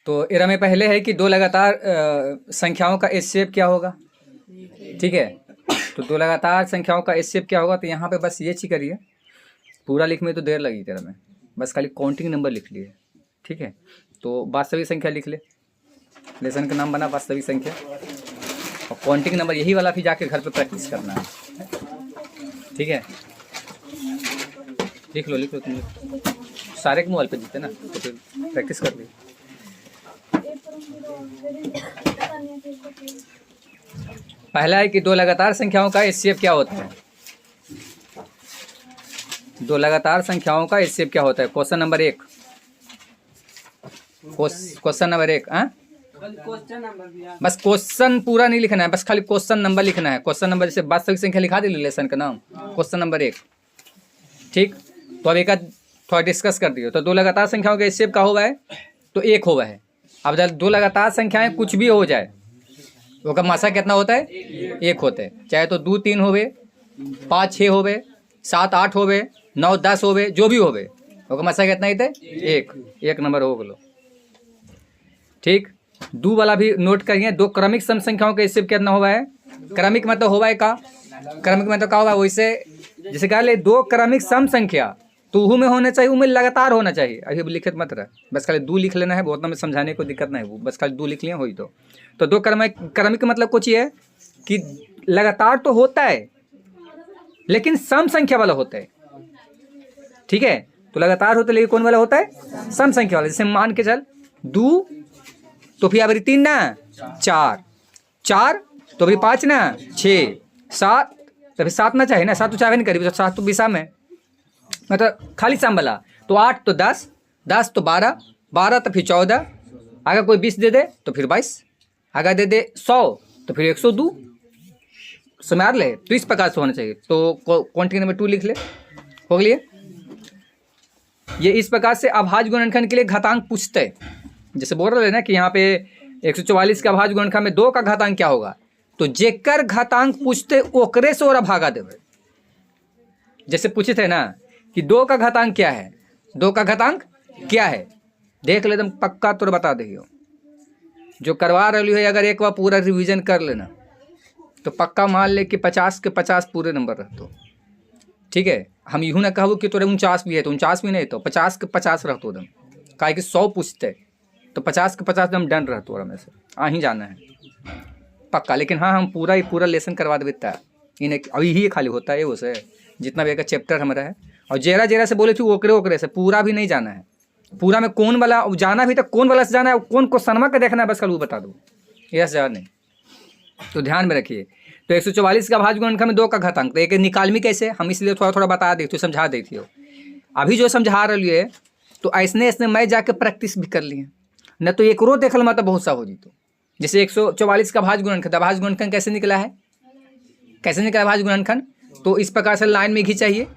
तो एरा में पहले है कि दो लगातार संख्याओं का एचसीएफ क्या होगा। ठीक है, तो दो लगातार संख्याओं का एचसीएफ क्या होगा। तो यहाँ पे बस ये चीज करिए, पूरा लिख में तो देर लगी तेरा में, बस खाली काउंटिंग नंबर लिख लिए। ठीक है, तो वास्तविक संख्या लिख ले, लेसन का नाम बना वास्तविक संख्या, और काउंटिंग नंबर यही वाला भी जाके घर पे प्रैक्टिस करना है। ठीक है, लिख लो तुम सारे के मोबाइल पे जीते ना, तो फिर प्रैक्टिस कर ली। पहला है कि दो लगातार संख्याओं का एचसीएफ क्या होता है। दो लगातार संख्याओं का एचसीएफ क्या होता है। Question number 1, question number 1। बस क्वेश्चन पूरा नहीं लिखना है, बस खाली क्वेश्चन नंबर लिखना है। क्वेश्चन नंबर जैसे वास्तविक संख्या लिखा दे लेसन का नाम, क्वेश्चन नंबर 1। ठीक, तो अब एक थोड़ा डिस्कस कर दियो। तो दो लगातार संख्याओं का एचसीएफ का हुआ है तो 1 हुआ है। अब जब दो लगातार संख्याएं कुछ भी हो जाए तो का मासा कितना होता है, 1 होता है। चाहे तो 2 3 होवे, 5 6 होवे, 7 8 होवे, 9 10 होवे, जो भी होवे, तो मासा कितना ही थे, 1 नंबर हो गलो। ठीक, दो वाला भी नोट करिए। दो क्रमिक सम संख्याओं का एचसीएफ कितना हुआ है। क्रमिक मतलब हुआ है का, क्रमिक मतलब क्या होगा, वैसे जैसे कह ले दो क्रमिक सम संख्या तो ऊ में होना चाहिए, ऊ में लगातार होना चाहिए। अभी लिखत मत रहा, बस खाली 2 लिख लेना है, बहुत में समझाने को दिक्कत नहीं है, वो बस खाली 2 लिख लिया हो ही। तो दो क्रमिक मतलब कुछ ये है कि लगातार तो होता है लेकिन सम संख्या वाला होता है। ठीक है, तो लगातार होता है लेकिन कौन वाला होता है, सम संख्या वाला। जैसे मान के चल 2 तो फिर अभी 3 ना 4, 4 तो फिर 5 ना 6, 7 तो फिर 7 ना चाहिए ना, 7 तो चाहे नहीं करीब, तो 7 तो विषम है, मतलब खाली सम वाला। तो 8 तो 10, 10 तो 12, 12 तो फिर 14, अगर कोई 20 दे दे तो फिर 22, अगर दे दे 100 तो फिर 102। समझ ले, तो इस प्रकार से होना चाहिए। तो क्वांटिटी नंबर 2 लिख ले, हो गया। ये इस प्रकार से अभाज्य गुणनखंड के लिए घातांक पूछते हैं। जैसे बोल रहे हैं ना कि यहाँ पे 144 का अभाज्य गुणनखंड में 2 का घातांक क्या होगा, तो जेकर घातांक पूछते ओकरे से और भागा देवे। जैसे पूछे थे ना कि 2 का घातांक क्या है, 2 का घातांक क्या है, देख ले, एकदम पक्का तो बता दियो। जो करवा रही है अगर एक बार पूरा रिवीजन कर लेना तो पक्का मान ले कि 50 के 50 पूरे नंबर रहते। ठीक है, हम यूँ ना कहूँ कि तोरे 49 भी है तो 49 भी नहीं, तो 50 के 50 रहते दम, काहे कि 100 पूछते तो 50 के 50 दम डन रहते और में से आ ही जाना है पक्का। लेकिन हाँ, हम पूरा लेसन करवा देता है, इन्हें अभी ही खाली होता है उसे जितना भी एक चैप्टर हमारा है। और जेरा जेरा से बोले थी ओकरे से पूरा भी नहीं जाना है। पूरा में कौन वाला जाना भी तो कौन वाला से जाना है, कौन क्वेश्चन का देखना है, बस कल वो बता दो, यह से नहीं। तो ध्यान में रखिए। तो 144 का अभाज्य गुणनखंड में 2 का घातांक, तो एक निकालमी कैसे, हम इसलिए थोड़ा बता देती हूँ, समझा देती हो। अभी जो समझा रही है तो ऐसने मैं जाके प्रैक्टिस भी कर लिए, न तो एक रो देखल मतलब बहुत सा हो जी। तो जैसे 144 का अभाज्य गुणनखंड, अभाज्य गुणनखंड कैसे निकला है, कैसे निकला अभाज्य गुणनखंड, तो इस प्रकार से लाइन में खींचाइए,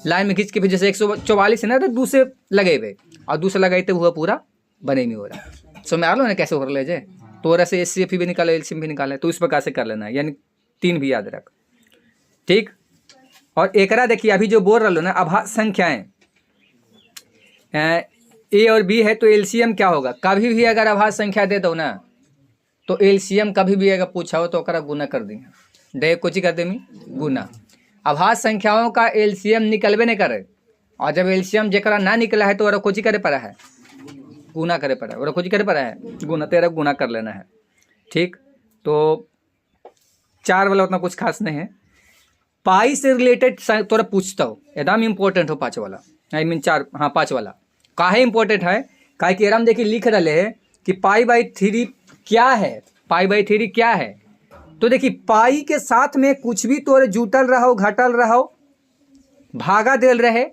लाइन में खींच के फिर जैसे 144 है ना तो दूसरे लगे हुए और दूसरे लगाए थे वो पूरा बने में हो रहा है। समझ में आ लो ना कैसे हो रहा है। तो ऐसे एचसीएफ भी निकाले, एलसीएम भी निकाले, तो इस प्रकार से कर लेना है, यानी 3 भी याद रख। ठीक, और एकरा देखिए अभी जो बोल रहा लो ना अभाज्य संख्याएं ए और बी है तो एलसीएम क्या होगा। कभी भी अगर अभाज्य संख्या दे दो ना तो एलसीएम कभी भी अगर पूछा हो तो ओकरा गुना कर देंगे, डे कुछ कर देंगे गुना। अभाज्य संख्याओं का एलसीएम निकलबे नहीं करे, और जब एलसीएम जरा ना निकला है तो और कोची करे पड़ा है, गुना करे पड़ा है, और कोची करे पड़ा है गुना, तेरा गुना कर लेना है। ठीक, तो 4 वाला उतना कुछ खास नहीं है। पाई से रिलेटेड तोरा पूछता हो, एकदम इम्पोर्टेंट हो 5 वाला, आई मीन 4, हाँ 5 वाला काहे इम्पोर्टेंट है, काहे कि एकदम देखिए लिख रहे है कि पाई/3 क्या है, पाई/3 क्या है। तो देखिए पाई के साथ में कुछ भी तोरे जुटल रहो, घटल रहो, भागा देल रहे,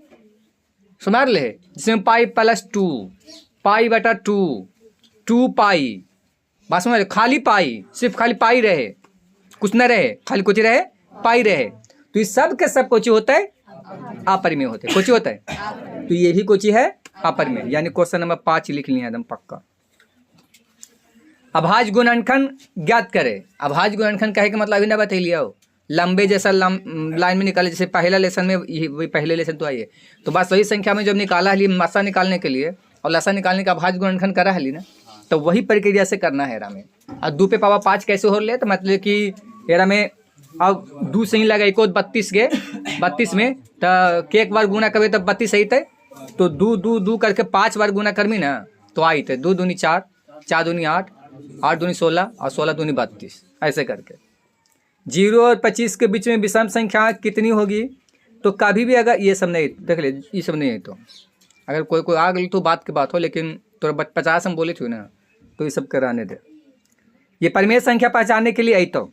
समझ ले, जिसमें पाई +2, पाई/2, 2 पाई, बस समझ, खाली पाई, सिर्फ खाली पाई रहे, कुछ न रहे, खाली कुछ रहे, पाई रहे, तो ये सब के सब कोची होता है, अपरिमेय होते हैं। कोची होता है, तो ये भी कोची है अपरिमेय, यानी क्वेश्चन नंबर 5 लिख लिया एकदम पक्का। अभाज्य गुणनखंड ज्ञात करे। अभाज्य गुणनखंड कहे के मतलब अभी ना बता लिया हो, लंबे जैसा लाइन में निकाले, जैसे पहला लेसन में, वही पहले लेसन तो आइए, तो बात सही संख्या में जब निकाला है मासा निकालने के लिए और लसा निकालने का अभाज्य गुणनखंड करा है ना, तो वही प्रक्रिया से करना है एरा में। और 2 पे पावर 5 कैसे हो ले, तो मतलब कि एरा में अब 2 से ही लगा एक 32 में तो के एक बार गुना करबे तब 32 सही थे, तो 2 करके 5 बार गुना करमी ना तो आई थे 2 दूनी 4, 4 दूनी 8, 8 दूनी 16 और 16 दूनी 32, ऐसे करके। 0 और 25 के बीच में विषम संख्या कितनी होगी, तो कभी भी अगर ये सब नहीं, देख ले ये सब नहीं है तो अगर कोई आ गई तो बात की बात हो, लेकिन तो 50 हम बोले थे ना, तो ये सब कराने दे। ये परिमेय संख्या पहचानने के लिए आई तो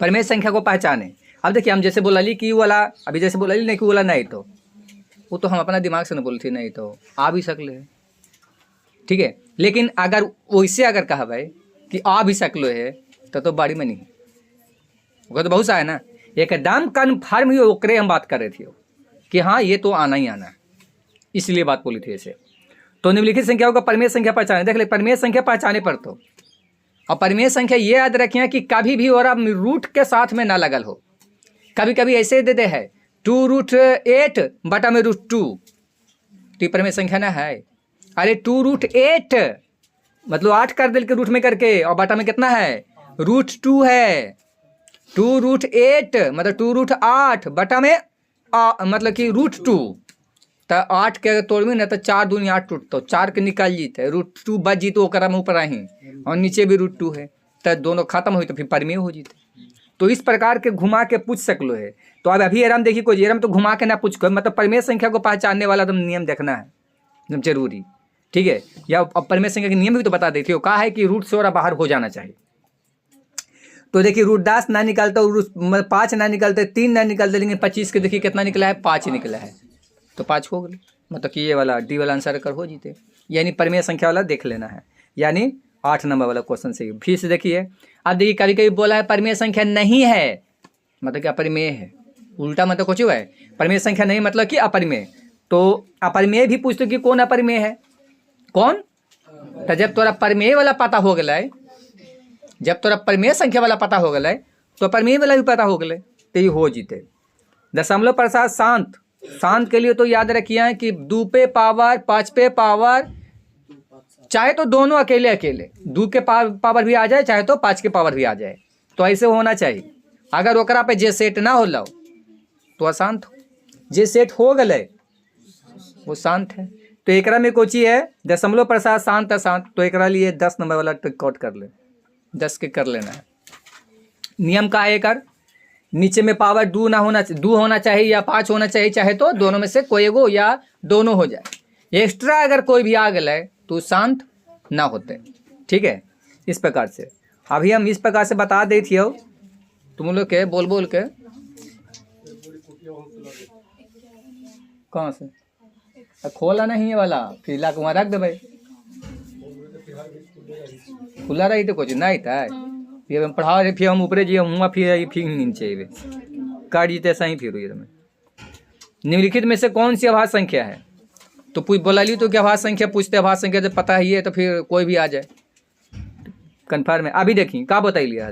परिमेय संख्या को पहचाने। अब देखिए हम जैसे बोला ली कि वाला, अभी जैसे बोला ली नहीं कि वाला नहीं, तो वो तो हम अपना दिमाग से ना बोली थी, नहीं तो आ भी सकले है, ठीक है। लेकिन अगर वैसे अगर कहा भाई कि आ भी सकलो है तो बाड़ी में नहीं, वो तो बहुत सा है ना, एकदम कन्फर्म ही ओकरे हम बात कर रहे थे कि हाँ ये तो आना ही आना है, इसलिए बात बोली थी ऐसे। तो निम्नलिखित संख्याओं का परिमेय संख्या पहचाने, देख ले परिमेय संख्या पहचाने पर तो, और परिमेय संख्या ये याद रखिए कि कभी भी और रूट के साथ में ना लगल हो। कभी कभी ऐसे दे दे है 2√8 बटा में √2, तो ये परिमेय संख्या ना है। अरे 2√8 मतलब 8 कर दिल के रूट में करके, और बटा में कितना है √2 है। 2√8 मतलब 2√8 बटा में मतलब कि √2, तो 8 के अगर तोड़बी ना तो 4 दूनी 8 टूटतो, 4 के निकाल जीते, √2 बच जी तो ओकरा में ऊपर आई और नीचे भी √2 है, तो दोनों खत्म हुई तो फिर परिमेय हो जीते। तो इस प्रकार के घुमा के पूछ सकलो है। तो अब अभी एरम देखिए, कोई एरम तो घुमा के ना पूछ को, मतलब परिमेय संख्या को पहचानने वाला तो नियम देखना है एकदम जरूरी, ठीक है। या अब परिमेय संख्या के नियम भी तो बता देती हो, कहा है कि रूट से और बाहर हो जाना चाहिए। तो देखिए √10 ना निकालता, 5 ना निकालते, 3 ना निकालते, लेकिन 25 के देखिए कितना निकला है 5 निकला है, तो 5 हो गए, मतलब कि ये वाला डी वाला आंसर कर हो जीते। यानी परिमेय संख्या वाला देख लेना है, यानी 8 नंबर वाला क्वेश्चन से। फिर से देखिए, अब देखिए कभी कभी बोला है परिमेय संख्या नहीं है, मतलब कि अपरिमेय है, उल्टा मतलब कुछ हुआ है, परिमेय संख्या नहीं मतलब कि अपरिमेय। तो अपरिमेय भी पूछते कि कौन अपरिमेय है, कौन, तो जब तोरा परिमेय वाला पता हो गया, जब तोरा परिमेय संख्या वाला पता हो गया तो परिमेय वाला भी पता हो गया, तो ये हो जीते। दशमलव प्रसाद शांत, शांत के लिए तो याद रखिए कि 2 पे पावर 5 पे पावर, चाहे तो दोनों अकेले अकेले 2 के पावर भी आ जाए, चाहे तो 5 के पावर भी आ जाए, तो ऐसे होना चाहिए। अगर ओकरा पे जे सेट ना हो लो तो अशांत हो, जे सेट हो गए वो शांत है। तो एकरा में कोची है दशमलव प्रसाद शांत अशांत, तो एकरा लिए 10 नंबर वाला ट्रिक आउट कर ले, 10 के कर लेना है। नियम का है कर, नीचे में पावर 2 ना होना, 2 होना चाहिए या 5 होना चाहिए, चाहे तो दोनों में से कोई एगो या दोनों हो जाए। एक्स्ट्रा अगर कोई भी आ गए तो शांत ना होते, ठीक है। इस प्रकार से अभी हम इस प्रकार से बता देती हो तुम लोग के, बोल बोल के कहाँ से खोला नहीं है वाला, फिर ला के वहाँ रख दे भाई, खुला रही तो कुछ नहीं था, फिर हम पढ़ा रहे, फिर हम ऊपरे जी हुआ, फिर नीचे काट जीते सही। फिर हुई तुम्हें निम्नलिखित में से कौन सी अभाज्य संख्या है, तो पूछ बोला ली तो क्या अभाज्य संख्या पूछते, अभाज्य संख्या जब पता ही है तो फिर कोई भी आ जाए कन्फर्म है। अभी देखिए क्या बताई लिया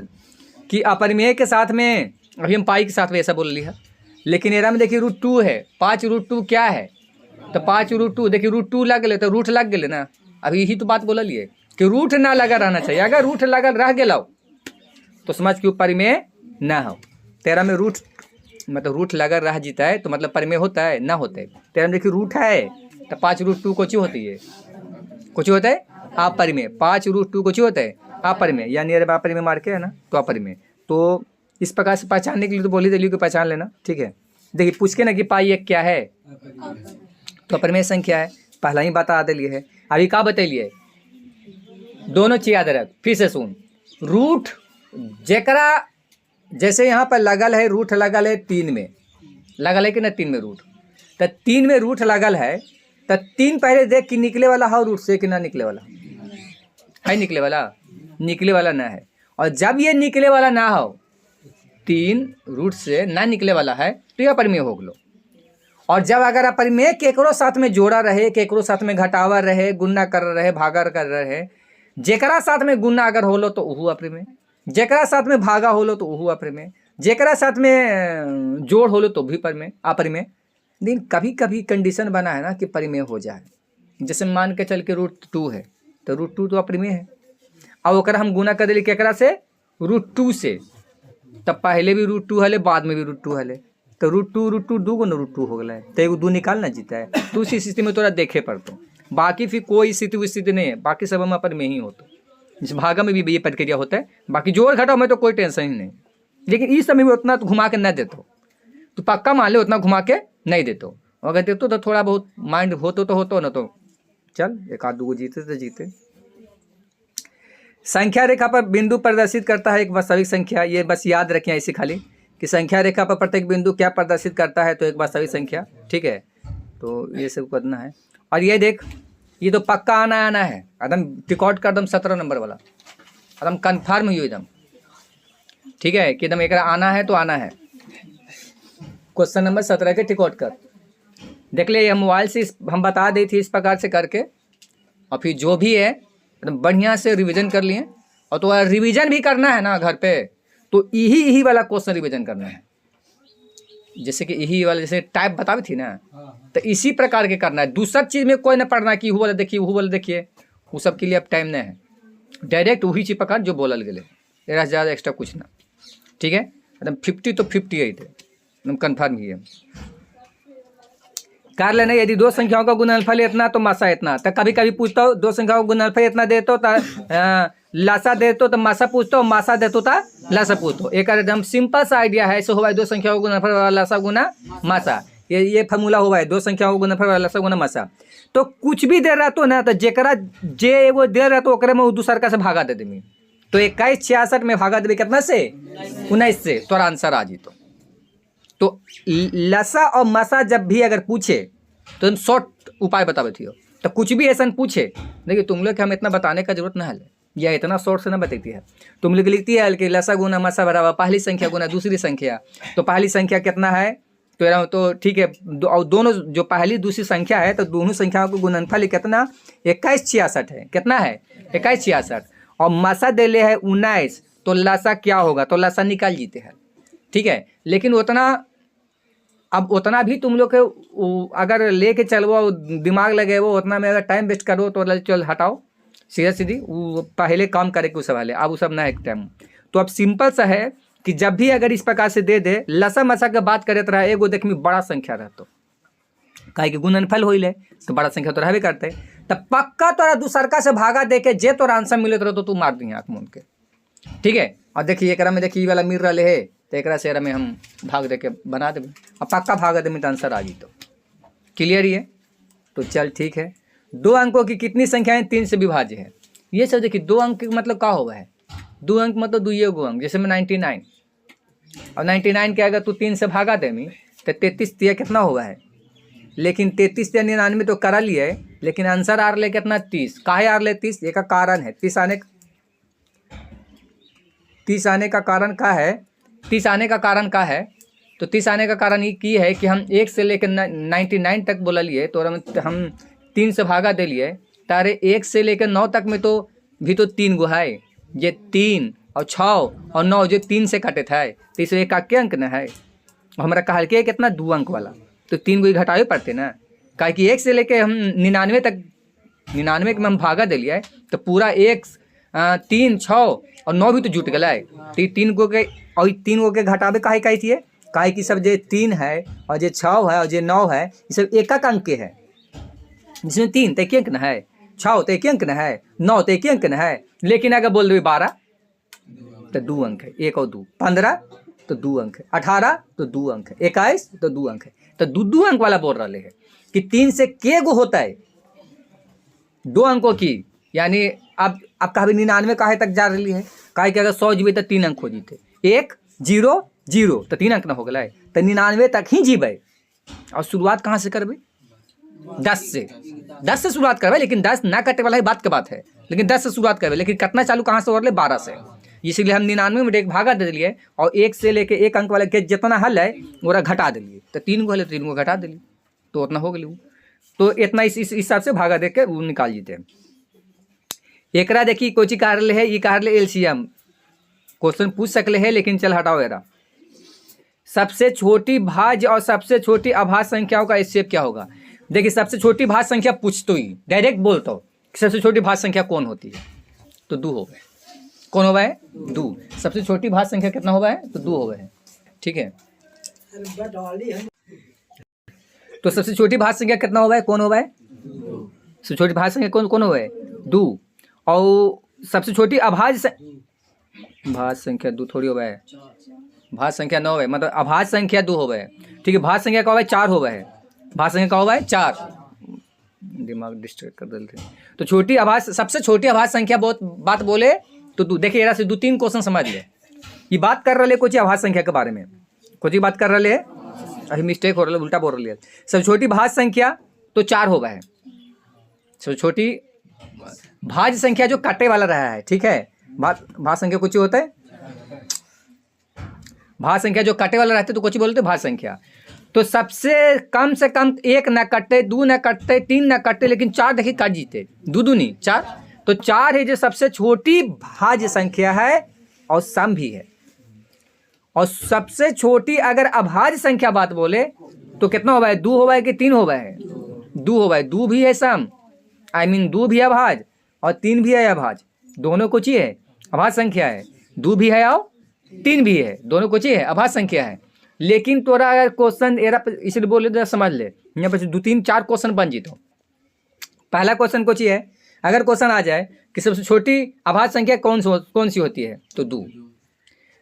कि अपरिमेय के साथ में, अभी हम पाई के साथ में ऐसा बोल लिया, लेकिन एरा में देखिए √2 है, 5√2 क्या है, तो 5√2 देखिए √2 लग गए तो रूट लग गए ना। अभी यही तो बात बोला लिए कि रूट ना लगा रहना चाहिए, अगर रूट लगल रह गया तो समझ के परिमेय ना हो। तेरा में रूट मतलब रूट लगा रह जीता है तो मतलब परिमेय होता है ना होता है। तेरा में देखिए रूट है तो 5√2 कुछ होती है, कुछ होता है अपरिमेय, 5√2 कुछ होता है अपरिमेय, यानी अरे अपरिमेय मार के है ना तो अपरिमेय। तो इस प्रकार से पहचानने के लिए तो बोली दिली को पहचान लेना, ठीक है। देखिए पूछ के ना कि पाई एक क्या है, तो अपरिमेय संख्या है, पहला ही बता दिली है। अभी क्या बतैलिए, दोनों चीज याद रख, फिर से सुन। रूट जेकरा जैसे यहाँ पर लगल है, रूट लगल है 3 में, लगल है कि ना 3 में रूट, तो 3 में रूट लगल है तो 3 पहले देख कि निकले वाला है रूट से कि ना निकले वाला है, निकले वाला ना है। और जब ये निकले वाला ना हो, 3 रूट से ना निकले वाला है तो यह अपरिमेय हो गलो। और जब अगर अपरिमेय केकरो साथ में जोड़ा रहे, केकरो साथ में घटावा रहे, गुना कर रहे, भागा कर रहे, जेकरा साथ में गुना अगर होलो तो उहू अपरिमेय, जेकरा साथ में भागा होलो तो उहू अपरिमेय, जेकरा साथ में जोड़ होलो तो भी परिमेय अपरिमेय। लेकिन कभी कभी कंडीशन बना है ना कि परिमेय हो जाए, जैसे मान के चल के √2 है तो √2 तो अपरिमेय है। अब ओकरा हम गुना कर दिली केकरा से, √2 से, तब पहले भी √2 हले, बाद में भी √2 हले, तो √2 दू गो न √2 हो गया, तो एगो 2 निकालना जीता है। तो उसी स्थिति में तोरा देखे पड़तो, बाकी फिर कोई स्थिति नहीं है, बाकी सब हम अपन में ही होतो। इस भागा में भी ये प्रक्रिया होता है, बाकी जोड़ घटाओ में तो कोई टेंशन ही नहीं, लेकिन इस समय में उतना तो घुमा के न देतो, तो पक्का मान ले उतना घुमा के नहीं देतो। अगर देतो तो थोड़ा बहुत माइंड होतो तो होतो, न तो चल एक आध दो जीते तो जीते। संख्या रेखा पर बिंदु प्रदर्शित करता है एक वास्तविक संख्या, ये बस याद रखें ऐसे खाली कि संख्या रेखा पर प्रत्येक बिंदु क्या प्रदर्शित करता है, तो एक वास्तविक संख्या, ठीक है। तो ये सब करना है। और ये देख, ये तो पक्का आना है, एकदम टिकॉट कर दम 17 नंबर वाला, एकदम कन्फर्म हुई एकदम, ठीक है, कि एकदम एक आना है तो आना है। क्वेश्चन नंबर 17 के टिकॉट कर देख ले, ये मोबाइल से हम बता दी थी इस प्रकार से करके, और फिर जो भी है एकदम बढ़िया से रिवीजन कर लिए। और तो रिवीजन भी करना है ना घर पे, तो यही वाला क्वेश्चन रिवीजन करना है, जैसे कि यही वाला जैसे टाइप बताई थी ना, तो इसी प्रकार के करना है। दूसरा चीज़ में कोई ना पढ़ना कि वो वाला देखिए वो वाला देखिए, वो सब के लिए अब टाइम नहीं है, डायरेक्ट वही चीज़ पकड़ जो बोलल गए, तेरा ज़्यादा एक्स्ट्रा कुछ ना, ठीक है। एकदम 50 तो 58 है, एकदम कन्फर्म ही है। कर लेना, यदि दो संख्याओं का गुणनफल इतना तो मासा इतना, तो कभी कभी पूछता हो दो संख्याओं का गुणनफल इतना दे तो लासा दे तो मासा पूछता हो, मासा दे तो लासा पूछतो। एक एकदम सिंपल सा आइडिया है, ऐसे हुआ है दो संख्याओं का गुणनफल वाला लासा गुना मासा, ये फार्मूला हुआ है दो संख्याओं का गुणनफल वाला लासा गुना मासा। तो कुछ भी दे रहा तो ना, तो जेकरा जे एगो दे रहा तो ओकरे में दूसर का से भागा दे देमी, तो 2166 में भागा देवे कितना से, 19 से, तोरा आंसर आ जीतो। तो लसा और मसा जब भी अगर पूछे तो तुम शॉर्ट उपाय बतावे थी, तो कुछ भी ऐसा पूछे, देखिए तुम लोग के हम इतना बताने का जरूरत ना है, या इतना शॉर्ट से ना बताती है। तुम लोग लिखती है कि लसा गुना मसा बराबर पहली संख्या गुना दूसरी संख्या, तो पहली संख्या कितना है, तो ठीक है, और दोनों जो पहली दूसरी संख्या है तो दोनों संख्याओं को गुणनफल कितना 2166 है, कितना है 2166, और मसा दे ले है 19, तो लसा क्या होगा, तो लसा निकाल जीते हैं, ठीक है। लेकिन उतना अब उतना भी तुम लोग के अगर लेके चलो दिमाग लगे वो उतना में अगर टाइम वेस्ट करो तो चल हटाओ, सीधा सीधी वो पहले काम करे कुछ सवाल है, अब वो सब ना एक टाइम। तो अब सिंपल सा है कि जब भी अगर इस प्रकार से दे दे लसा मसा के बात करे तो रहा एगो देख में बड़ा संख्या रहता, काहे कि गुणनफल हो ले तो बड़ा संख्या तो रहबे करते, तब पक्का तोरा दूसरका से भागा दे के जे तोरा आंसर मिले तो तू मार दी आँख मूंद के, ठीक है। और देखिए एक में देखिए वाला मिल रहा है, तो एक से में हम भाग दे के बना देंगे, अब पक्का भागा दे तो आंसर आ जी, तो क्लियर ही है। तो चल ठीक है, 2 अंकों की कितनी संख्याएं 3 से विभाज्य है, ये सब देखिए 2 अंक मतलब क्या हुआ है, 2 अंक मतलब 2 गो अंक, जैसे में 99, और 99 के अगर तू 3 से भागा दे मी तो 33 दिया कितना हुआ है, लेकिन 33 या 99 तो करा लिया है, लेकिन आंसर आर ले कितना 30, काहे आर ले 30, एक का कारण है 30 आने का कारण क्या है, 30 आने का कारण क्या है, तो 30 आने का कारण ये की है कि हम 1 से लेकर 99 तक बोला लिए, तो हम 3 से भागा दे लिए, तारे 1 से लेकर 9 तक में तो भी तो 3 गो है, ये 3 और 6 और 9 जो 3 से काटे थे, तो इसमें एक के अंक न है, हमारा कहल के कितना 2 अंक वाला, तो 3 गो घटावे पड़ते ना, काहे कि 1 से लेकर हम 99 तक, 99 में हम भागा दे लिया है, तो पूरा 1 3 6 और 9 भी तो जुट गया है, तो 3 गो के और 3 गो के घटावे काहे चाहिए, काहे कि सब जो 3 है और जो 6 है और जो 9 है ये सब एक अंक के है, जिसमें 3 तो 1 अंक न है, 6 तो 1 अंक न है, 9 तो 1 अंक न है, लेकिन अगर बोल दे 12 तो 2 अंक है, 1 और 2 15 तो 2 अंक है, 18 तो 2 अंक है, 21 तो 2 अंक है, तो 2 अंक वाला बोल रहे है कि 3 से के गो होता है 2 अंकों की, यानी अब कहा 99 काहे तक जा रही है, काहे कि अगर 100 जीवे तो 3 अंक हो जीते, 1 0 0 तो 3 अंक ना हो गया, तो 99 तक ही जीवे, और शुरुआत कहाँ से करबे 10 से शुरुआत करबे, लेकिन 10 ना कटे वाला है बात के बात है, लेकिन 10 से शुरुआत करबे, लेकिन कटना चालू कहाँ से हो रहा है 12 से, इसीलिए हम 99 में एक भागा दे दिए, और 1 से लेके 1 अंक वाले के जितना हल है वो घटा दिलिए, तो 3 गो हल 3 गो घटा दिलिए, तो उतना हो गई, तो इतना इस हिसाब से भागा दे के वो निकाल जीते हैं। एकरा देखिए कोची कार्य है, ये कार्य एलसीएम क्वेश्चन पूछ सकले है, लेकिन चल हटाओ एरा, सबसे छोटी भाज्य और सबसे छोटी अभाज्य संख्याओं का एचसीएफ क्या होगा। देखिए सबसे छोटी भाज्य संख्या पूछतो ही डायरेक्ट बोलता हो, सबसे छोटी भाज्य संख्या कौन होती है? तो 2 हो गए। कौन हो गए? 2। सबसे छोटी भाज्य संख्या कितना हो गए? तो 2 हो गए। ठीक है, तो सबसे छोटी भाज्य संख्या कितना हो गए? कौन हो गए? सबसे छोटी भाज्य संख्या कौन कौन हो गए? 2। और सबसे छोटी भाज्य संख्या 2 थोड़ी हो गए, भाज्य संख्या 9 है, मतलब अभाज्य संख्या 2 हो गए। ठीक है, भाज्य संख्या का हो गए 4 हो गए, भाज्य संख्या का हो गए 4। दिमाग डिस्ट्रैक्ट कर देते हैं। तो छोटी अभाज्य, सबसे छोटी अभाज्य संख्या बहुत बात बोले तो 2। देखिए यहाँ से 2-3 क्वेश्चन समझ ले। ये बात कर रहे कुछ अभाज्य संख्या के बारे में, कुछ ही बात कर रहे, अभी मिस्टेक हो रहा है, उल्टा बोल रही है। सबसे छोटी भाज्य संख्या तो 4 हो गए। सबसे छोटी भाज्य संख्या जो काटे वाला रहा है, ठीक है, भाज्य संख्या कुछ होता है, भाज्य संख्या जो काटे वाला रहते तो कुछ बोलते भाज्य संख्या। तो सबसे कम से कम 1 न कटे, 2 न कटे, 3 न कटे, लेकिन 4 देखिए काट जीते, 2 नहीं 4। तो 4 है जो सबसे छोटी भाज्य संख्या है और सम भी है। और सबसे छोटी अगर अभाज्य संख्या बात बोले तो कितना हो गया? 2 हो गया कि 3 हो गया? 2 हो गया। 2 भी है सम, आई मीन 2 भी है अभाज्य और 3 भी है अभाज्य, दोनों कुछ ही है, अभाज्य संख्या है। 2 भी है और 3 भी है, दोनों कुछ ही है, अभाज्य संख्या है। लेकिन तोरा अगर क्वेश्चन एरा इसलिए बोले तो समझ ले, यहाँ पर 2, 3, 4 क्वेश्चन बन जीतो। पहला क्वेश्चन कुछ ही है, अगर क्वेश्चन आ जाए कि सबसे छोटी अभाज्य संख्या कौन सी होती है? तो 2।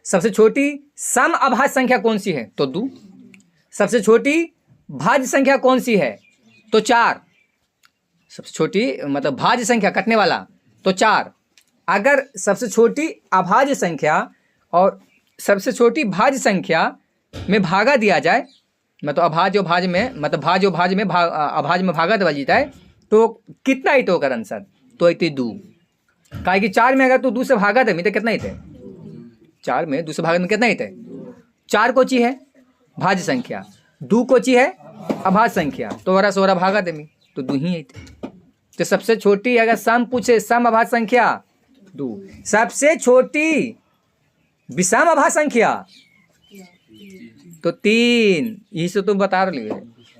सबसे छोटी सम अभाज्य संख्या कौन सी है? तो 2। सबसे छोटी भाज्य संख्या कौन सी है? तो 4। सबसे छोटी मतलब भाज्य संख्या कटने वाला तो 4। अगर सबसे छोटी अभाज्य संख्या और सबसे छोटी भाज्य संख्या में भागा दिया जाए, मतलब अभाज्य और भाज्य में, मतलब भाज्य और भाज्य में अभाज्य में भागा दिया जाता है तो कितना ही तो कर आंसर? तो इतनी 2। काहे कि 4 में अगर तू 2 से भागा दे तो कितना ही थे? 4 में 2 से भागा में कितना ही थे? 4 कोची है भाज्य संख्या, 2 कोची है अभाज्य संख्या, तो वरा से वरा भागा दे तो 2 ही थे। तो सबसे छोटी अगर सम पूछे, सम अभाज्य संख्या 2। सबसे छोटी विषम अभाज्य संख्या तो 3। यही से तुम बता रहे हो।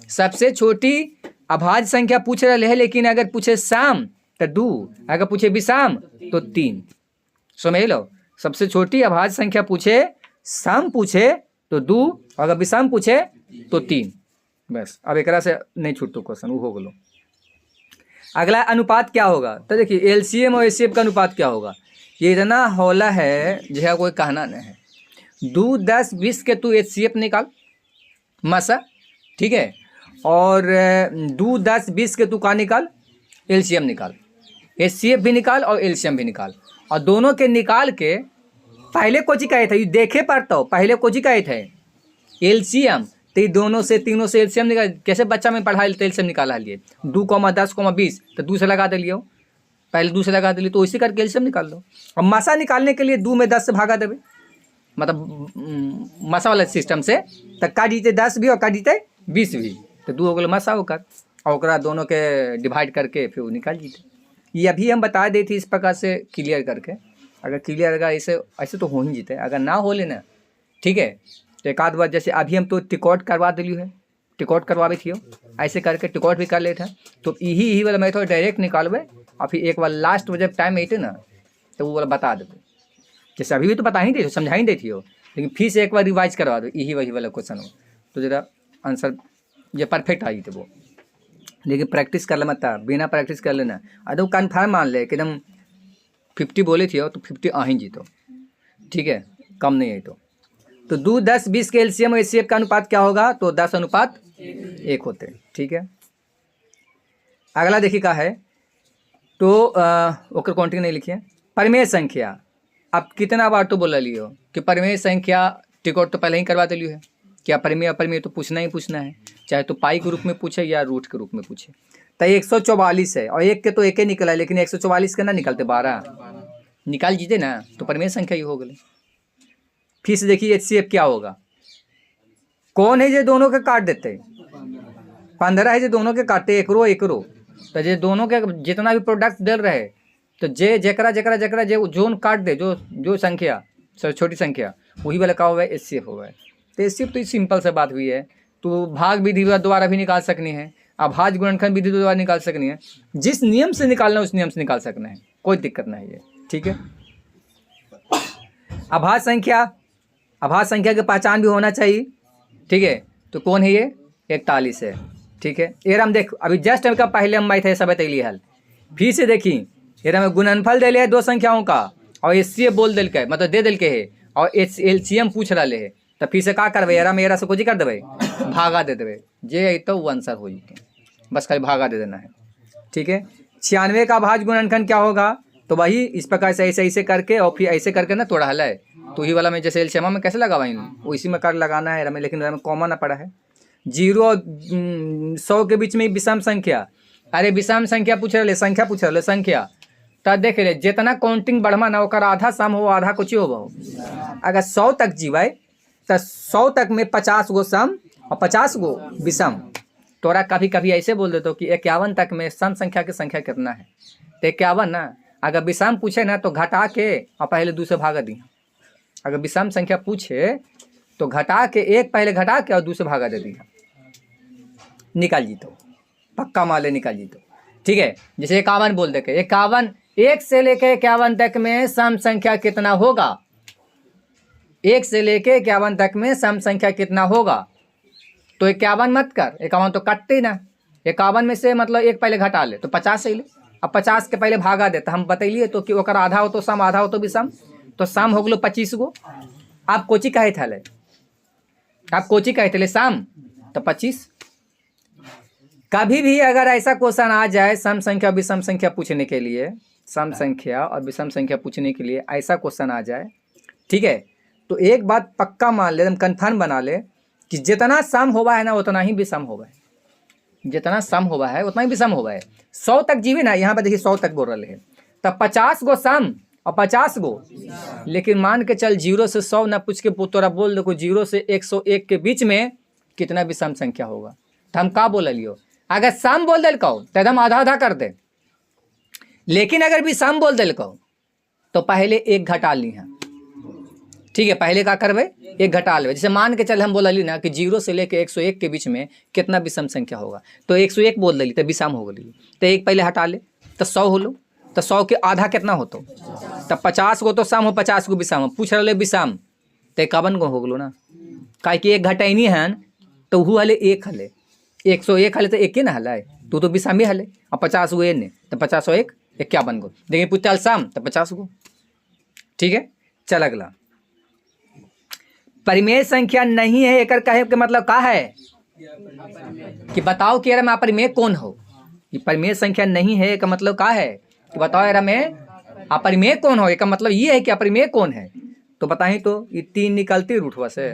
सबसे छोटी अभाज्य संख्या पूछ रहे हैं, लेकिन अगर पूछे सम तो 2, अगर पूछे विषम तो 3। समझ लो, सबसे छोटी अभाज्य संख्या पूछे, सम पूछे तो 2, अगर विषम पूछे तो 3। बस अब एक से नहीं छूटो क्वेश्चन, वो हो गलो। अगला अनुपात क्या होगा? तो देखिए एलसीएम और एचसीएफ का अनुपात क्या होगा? ये इतना हौला है जैसा कोई कहना नहीं है। 2, 10, 20 के तू एचसीएफ निकाल मसा, ठीक है, और 2, 10, 20 के तू का निकाल? एलसीएम निकाल, एचसीएफ भी निकाल और एलसीएम भी निकाल। और दोनों के निकाल के पहले कोची कहे थे, देखे पड़ता हो, पहले कोची कहे थे एलसीएम, तो दोनों से तीनों से एलसीएम निकाल। कैसे बच्चा में पढ़ा तो एलसीएम निकाला लिए 2, 10, 20 तो 2 से लगा दे लियो, पहले 2 से लगा दे लियो, तो इसी करके एलसीएम निकाल लो। और मसा निकालने के लिए 2 में 10 से भागा देवे, मतलब मसा वाला सिस्टम से, तो का जीते 10 भी और का जीते 20 भी, तो 2 हो गए मसा होकर, और दोनों के डिवाइड करके फिर वो निकाल जीते। ये अभी हम बता देते इस प्रकार से क्लियर करके। अगर क्लियर अगर ऐसे तो हो ही जीते, अगर ना हो लेना ठीक है तो एक आध बार, जैसे अभी हम तो टिकट करवा दिली है, टिकट करवावे थी ऐसे करके टिकट भी कर लेते हैं। तो यही वाला मेथड डायरेक्ट निकालवे और फिर एक बार लास्ट में जब टाइम अटे ना तो वो वाला बता देते। जैसे अभी भी तो बता ही दे, समझा ही देती हो, लेकिन फिर से एक बार रिवाइज करवा दो, यही वही वाला क्वेश्चन हो तो जरा आंसर ये परफेक्ट आ जाते वो। लेकिन प्रैक्टिस कर ले मत, बिना प्रैक्टिस कर लेना। अरे वो कन्फर्म मान ले कि एकदम 50 बोले थी तो 50 आ ही जीतो, ठीक है, कम नहीं है। तो 2, 10, 20 के एलसीएम और एचसीएफ का अनुपात क्या होगा? तो 10:1 होते, ठीक है। अगला देखिए का है, तो ओकर काउंटिंग नहीं लिखिए। परिमेय संख्या, अब कितना बार तो बोला लियो कि परिमेय संख्या टिकट तो पहले ही करवा दिलियो है, क्या परिमेय अपरिमेय तो पूछना ही पूछना है, चाहे तो पाई के रूप में पूछे या रूट के रूप में पूछे। तो 144 है और एक के तो एक ही निकला है, लेकिन 144 के ना निकलते 12 निकाल जीते ना, तो परिमेय संख्या ही हो गई। फिर से देखिए एचसीएफ क्या होगा, कौन है जो दोनों के काट देते? 15 है जो दोनों के काटे, एकरो। तो जे दोनों के जितना भी प्रोडक्ट दे रहे तो जे जकरा जोन काट दे, जो संख्या छोटी संख्या वही वाला का होगा एचसीएफ होगा। तो एचसीएफ तो सिंपल सा बात हुई है। तो भाग विधि द्वारा भी निकाल सकनी है, अभाज्य गुणनखंड विधि द्वारा निकाल सकनी है। जिस नियम से निकालना है उस नियम से निकाल सकना है, कोई दिक्कत नहीं है। ठीक है, अभाज्य संख्या की पहचान भी होना चाहिए। ठीक है, तो कौन है ये? 41 है। ठीक है, ये हम देख अभी जस्ट का पहले हम थे सब बतैली हल, फिर से देखी ये हमें गुणनफल दे दो संख्याओं का और एचसीएफ बोल दिल के मतलब दे दिल के है और एलसीएम पूछ रहे है, तो फिर से का करबे यार मेरा से कुछ कर देवे, भागा दे देवे, जे तो वो आंसर हो जाए, बस खाली भागा दे देना है। ठीक है, 96 का अभाज्य गुणनखंड क्या होगा? तो वही इस प्रकार से ऐसे करके और फिर ऐसे करके ना तोड़ा हल है, तो ही वाला में जैसे एलसीएम में कैसे लगा वो इसी में कर लगाना है हमें, लेकिन हमें कॉमन ना पड़ा है। 0 और 100 के बीच में विषम संख्या, अरे विषम संख्या पूछ रहे संख्या तो देख ले जितना काउंटिंग बढ़मा ना होकर आधा सम हो आधा कुछ हो। अगर 100 तक जीवे तो 100 तक में 50 गो सम और 50 गो विषम। तोरा कभी कभी ऐसे बोल देते हो कि 51 तक में सम संख्या की संख्या कितना है, तो 51 ना, अगर विषम पूछे ना तो घटा के और पहले 2 से भागा दी। अगर विषम संख्या पूछे तो घटा के 1 पहले घटा के और 2 से भागा दे दिया, निकाल जीतो, पक्का माले निकाल जीतो। ठीक है, जैसे 51 बोल दे के 51, 1 से लेके 51 तक में सम संख्या कितना होगा? 1 से लेके 51 तक में सम संख्या कितना होगा? तो 51 मत कर, 51 तो कटते ना, 51 में से मतलब 1 पहले घटा ले तो 50 से ले, अब 50 के पहले भागा दे तो हम बतैलिए तो कि ओकर आधा हो तो सम आधा हो तो भी सम, तो सम हो गलो 25 गो। आप कोची कहे थे सम तो 25। कभी भी अगर ऐसा क्वेश्चन आ जाए सम संख्या विषम संख्या पूछने के लिए, सम संख्या और विषम संख्या पूछने के लिए ऐसा क्वेश्चन आ जाए, ठीक है, तो एक बात पक्का मान ले, कंफर्म बना ले कि जितना सम हुआ है ना उतना ही विषम हुआ है, जितना सम हुआ है उतना ही विषम हुआ है। 100 तक जीवे ना, यहाँ पर देखिए 100 तक बोल रहे हैं, तब 50 गो सम और 50 गो, लेकिन मान के चल 0 से 100 ना पूछ के तोरा बोल दो 0 से 101 के बीच में कितना विषम संख्या होगा, तो हम का बोल लियो? अगर सम बोल दिल कहो तो हम आधा आधा कर दे, लेकिन अगर भी सम बोल दिल कहो तो पहले 1 घटा ली है। ठीक है, पहले का करवे 1 घटा ले। जैसे मान के चल हम बोल ली ना कि 0 से लेके 101 के बीच में कितना विषम संख्या होगा, तो 101 बोल दी तो विषम हो गई, तो 1 पहले हटा ले तो 100 हो लो, तो 100 के आधा कितना हो तो तब 50 गो तो सम हो 50 गो विषम हो, पूछ रहे विषम तो 51 गो हो गलो ना, काहे कि 1 घटैनी है तो वो हले 1 हले, 101 हले तो 1 ना हल तू तो विषम ही हले, और 50 गो एने तो 50 1 51 गो, देखिए पूछल सम तो 50 गो। ठीक है, चल अगला, परिमेय संख्या नहीं है एक कहे के मतलब का है कि बताओ कि यार मैं अपरिमेय कौन हो। ये परिमेय संख्या नहीं है का मतलब का है कि बताओ यार मैं अपरिमेय कौन हो, एक मतलब ये है कि अपरिमेय कौन है, तो बताएं तो ये 3 निकलती रूठवा से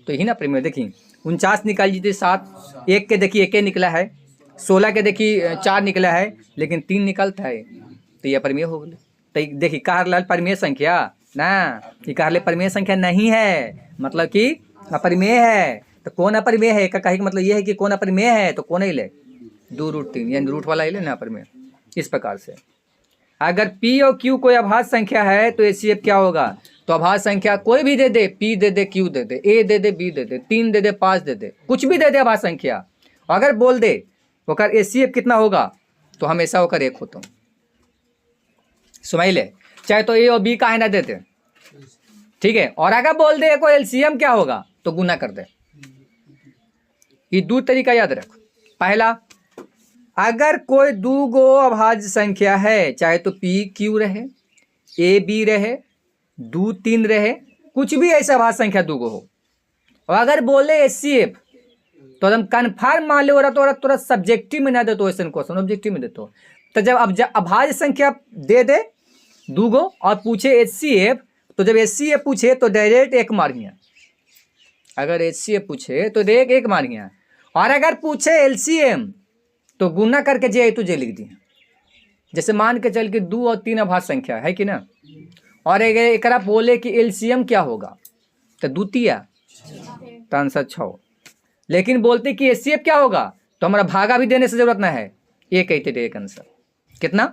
तो यही ना परिमेय। देखिए 49 निकाल जीते 7, 1 के देखिए 1 निकला है, 16 के देखिए 4 निकला है, लेकिन 3 निकलता है तो ये अपरिमेय हो गए। तो देखिए कहा परिमेय संख्या ना, ये कहा परिमेय संख्या नहीं है, मतलब कि अपरिमेय है। तो कौन अपरिमेय है का कहे मतलब ये है कि कौन अपरिमेय है, तो कौन ही ले 2√3 यानी रूट वाला ही ले ना अपरिमेय। इस प्रकार से अगर P और Q कोई अभाज्य संख्या है तो HCF क्या होगा? तो अभाज्य संख्या कोई भी दे दे, P they they, Q they they, A they they, B दे दे, 3 दे दे, 5 दे दे, कुछ भी दे दे अभाज्य संख्या, अगर बोल दे ओकर HCF कितना होगा तो हमेशा होकर 1 होता। समझ ले, चाहे तो A और B का है ना देते, ठीक है, और अगर बोल दे कोई LCM क्या होगा तो गुना कर दे। ये 2 तरीका याद रख। पहला, अगर कोई 2 गो अभाज्य संख्या है, चाहे तो P Q रहे, A B रहे, 2 3 रहे, कुछ भी ऐसा अभाज्य संख्या 2 गो हो, और अगर बोले HCF तो हम कन्फर्म मान ले हो रहा तो तोरा सब्जेक्टिव में ना दे तो ऐसा क्वेश्चन ऑब्जेक्टिव में देते हो। तो जब अब अभाज्य संख्या दे दे 2 गो और पूछे HCF, तो जब HCF पूछे तो डायरेक्ट 1 मारिए, अगर HCF पूछे तो डायरेक्ट 1 मारिए, और अगर पूछे LCM तो गुना करके जे तो जे लिख दिए। जैसे मान के चल के 2 और 3 अभाज्य संख्या है कि ना, और एक बोले कि LCM क्या होगा तो 2 3 तो आंसर 6, लेकिन बोलते कि HCF क्या होगा तो हमारा भागा भी देने से जरूरत ना है, 1 कहते थे, 1 आंसर कितना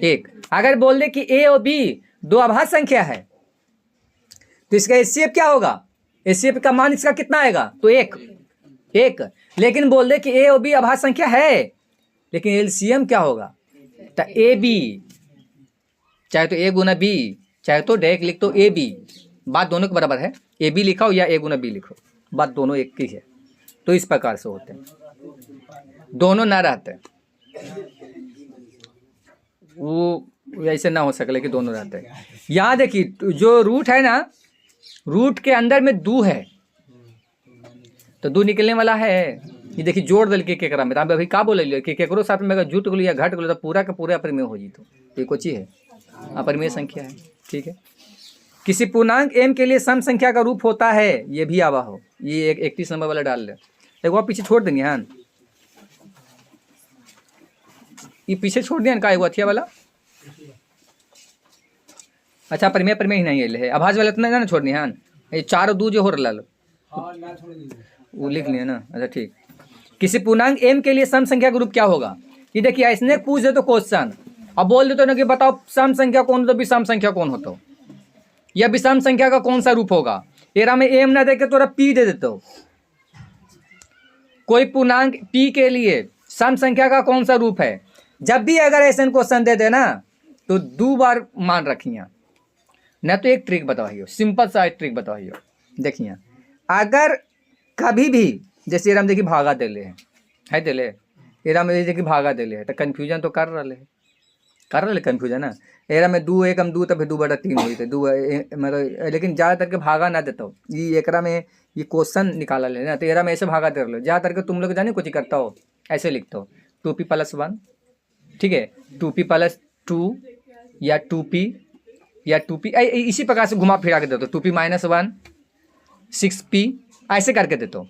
1। अगर बोल दे कि A और B 2 अभाज्य संख्या है तो इसका HCF क्या होगा, HCF का मान इसका कितना आएगा तो 1, एक, लेकिन बोल दे कि ए और बी अभाज्य संख्या है, लेकिन एलसीएम क्या होगा, तो ए बी, चाहे तो ए गुना बी, चाहे तो डायरेक्ट लिख तो ए बी, बात दोनों के बराबर है, ए बी लिखाओ या ए गुना बी लिखो, बात दोनों एक ही है। तो इस प्रकार से होते हैं, दोनों ना रहते हैं, वो ऐसे ना हो सके कि दोनों रहते हैं। यहाँ देखिए जो रूट है ना, रूट के अंदर में दू है, तो दू निकलने वाला है। ये देखिए जोड़ दल के केकरा में, अभी का बोले कि केकरो साथ में अगर जुट गलो या घट गलो तो पूरा का पूरा अपरिमेय हो जी, तो ये कोची है, अपरिमेय संख्या है। ठीक है, किसी पूर्णांक m के लिए सम संख्या का रूप होता है, ये भी आवा हो, ये 31 नंबर वाला डाल ले, एक बार पीछे छोड़ देंगे। हाँ ये पीछे छोड़ दिया का, अथिया वाला, अच्छा परिमेय परिमेय ही नहीं है, अभाज्य वाला इतना ना छोड़नी। हाँ ये 4 और 2 जो हो रहा वो लिख लिया ना, अच्छा ठीक। किसी पूर्णांक m के लिए सम संख्या का रूप क्या होगा, ये देखिए ऐसने पूछ दे तो क्वेश्चन, अब बोल देते ना कि बताओ सम संख्या कौन हो तो विषम संख्या कौन होता हो, या विषम संख्या का कौन सा रूप होगा। एरा में m ना देके तोरा p दे देते हो। कोई पूर्णांक p के लिए सम संख्या का कौन सा रूप है, जब भी अगर ऐसा क्वेश्चन दे देना तो 2 बार मान रखिए ना। तो एक ट्रिक बताइए, सिंपल सा ट्रिक बताइए। देखिए अगर कभी भी जैसे एरा में देखिए भागा दे ले है दे ले, एरा में देखिए भागा दे ले है, तो कन्फ्यूजन तो कर रहे कन्फ्यूजन ना। एरा में 2 एकम 2 तब 2/3 हुई थे 2 मतलब, लेकिन ज़्यादातर के भागा ना देता हो। ये एकरा में ये क्वेश्चन निकाला ले ना, तो एरा में ऐसे भागा दे लो। ज़्यादातर के तुम लोग जाने कुछ करता हो, ऐसे लिखता हो 2p + 1, ठीक है 2p + 2 या 2p या 2p, इसी प्रकार से घुमा फिरा के देते हो। 2p - 1 6p ऐसे करके देते हो।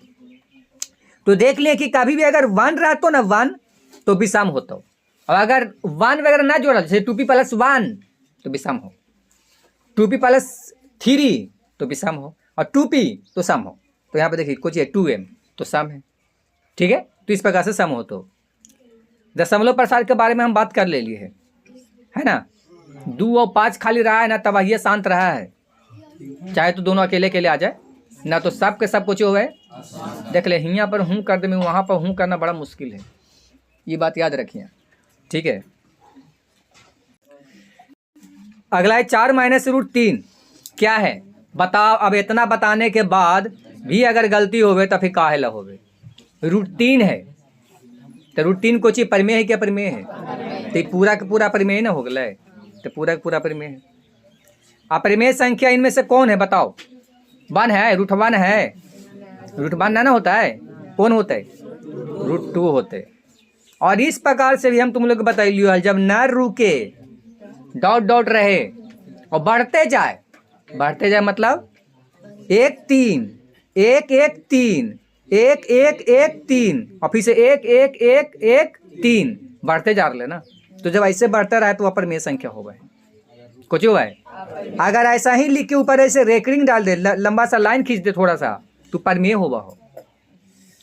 तो देख लिए कि कभी भी अगर 1 रहता ना 1 तो विषम होता हो, और अगर 1 वगैरह ना जोड़ा जैसे 2p + 1 तो विषम हो, 2p + 3 तो विषम हो, और 2p तो सम हो। तो यहाँ पे देखिए कुछ है 2m तो सम है। ठीक है, तो इस प्रकार से सम हो। तो दशमलव प्रसार के बारे में हम बात कर ले लिए है ना। 2 और 5 खाली रहा है ना, तबाही शांत रहा है, चाहे तो दोनों अकेले अकेले आ जाए ना, तो सब के सब कुछ हो गए। देख ले हियाँ पर हूँ कर दे, वहाँ पर हूँ करना बड़ा मुश्किल है, ये बात याद रखिए। ठीक है, अगला है 4 - √3 क्या है बताओ। अब इतना बताने के बाद भी अगर गलती होवे तो फिर काहे ला होवे। √3 है तो √3 को चाहिए परिमेय है क्या परिमेय है, तो पूरा का पूरा परिमेय ना हो गए, तो पूरा का पूरा परिमेय है। अपरिमेय संख्या इनमें से कौन है बताओ। 1 है, √1 है, √1 ना होता है, कौन होता है √2 होते। और इस प्रकार से भी हम तुम लोग बता लियो है, जब न रुके डॉट डॉट रहे और बढ़ते जाए मतलब 1 3 1 1 3 1 1 1 3 और फिर से 1 1 1 1 3 बढ़ते जा रहे ना। तो जब ऐसे बढ़ता रहा तो अपरिमेय संख्या होगा, कुछ हुआ है। अगर ऐसा ही लिख के ऊपर ऐसे रेकरिंग डाल दे, लंबा सा लाइन खींच दे थोड़ा सा, तो परिमेय होगा हो।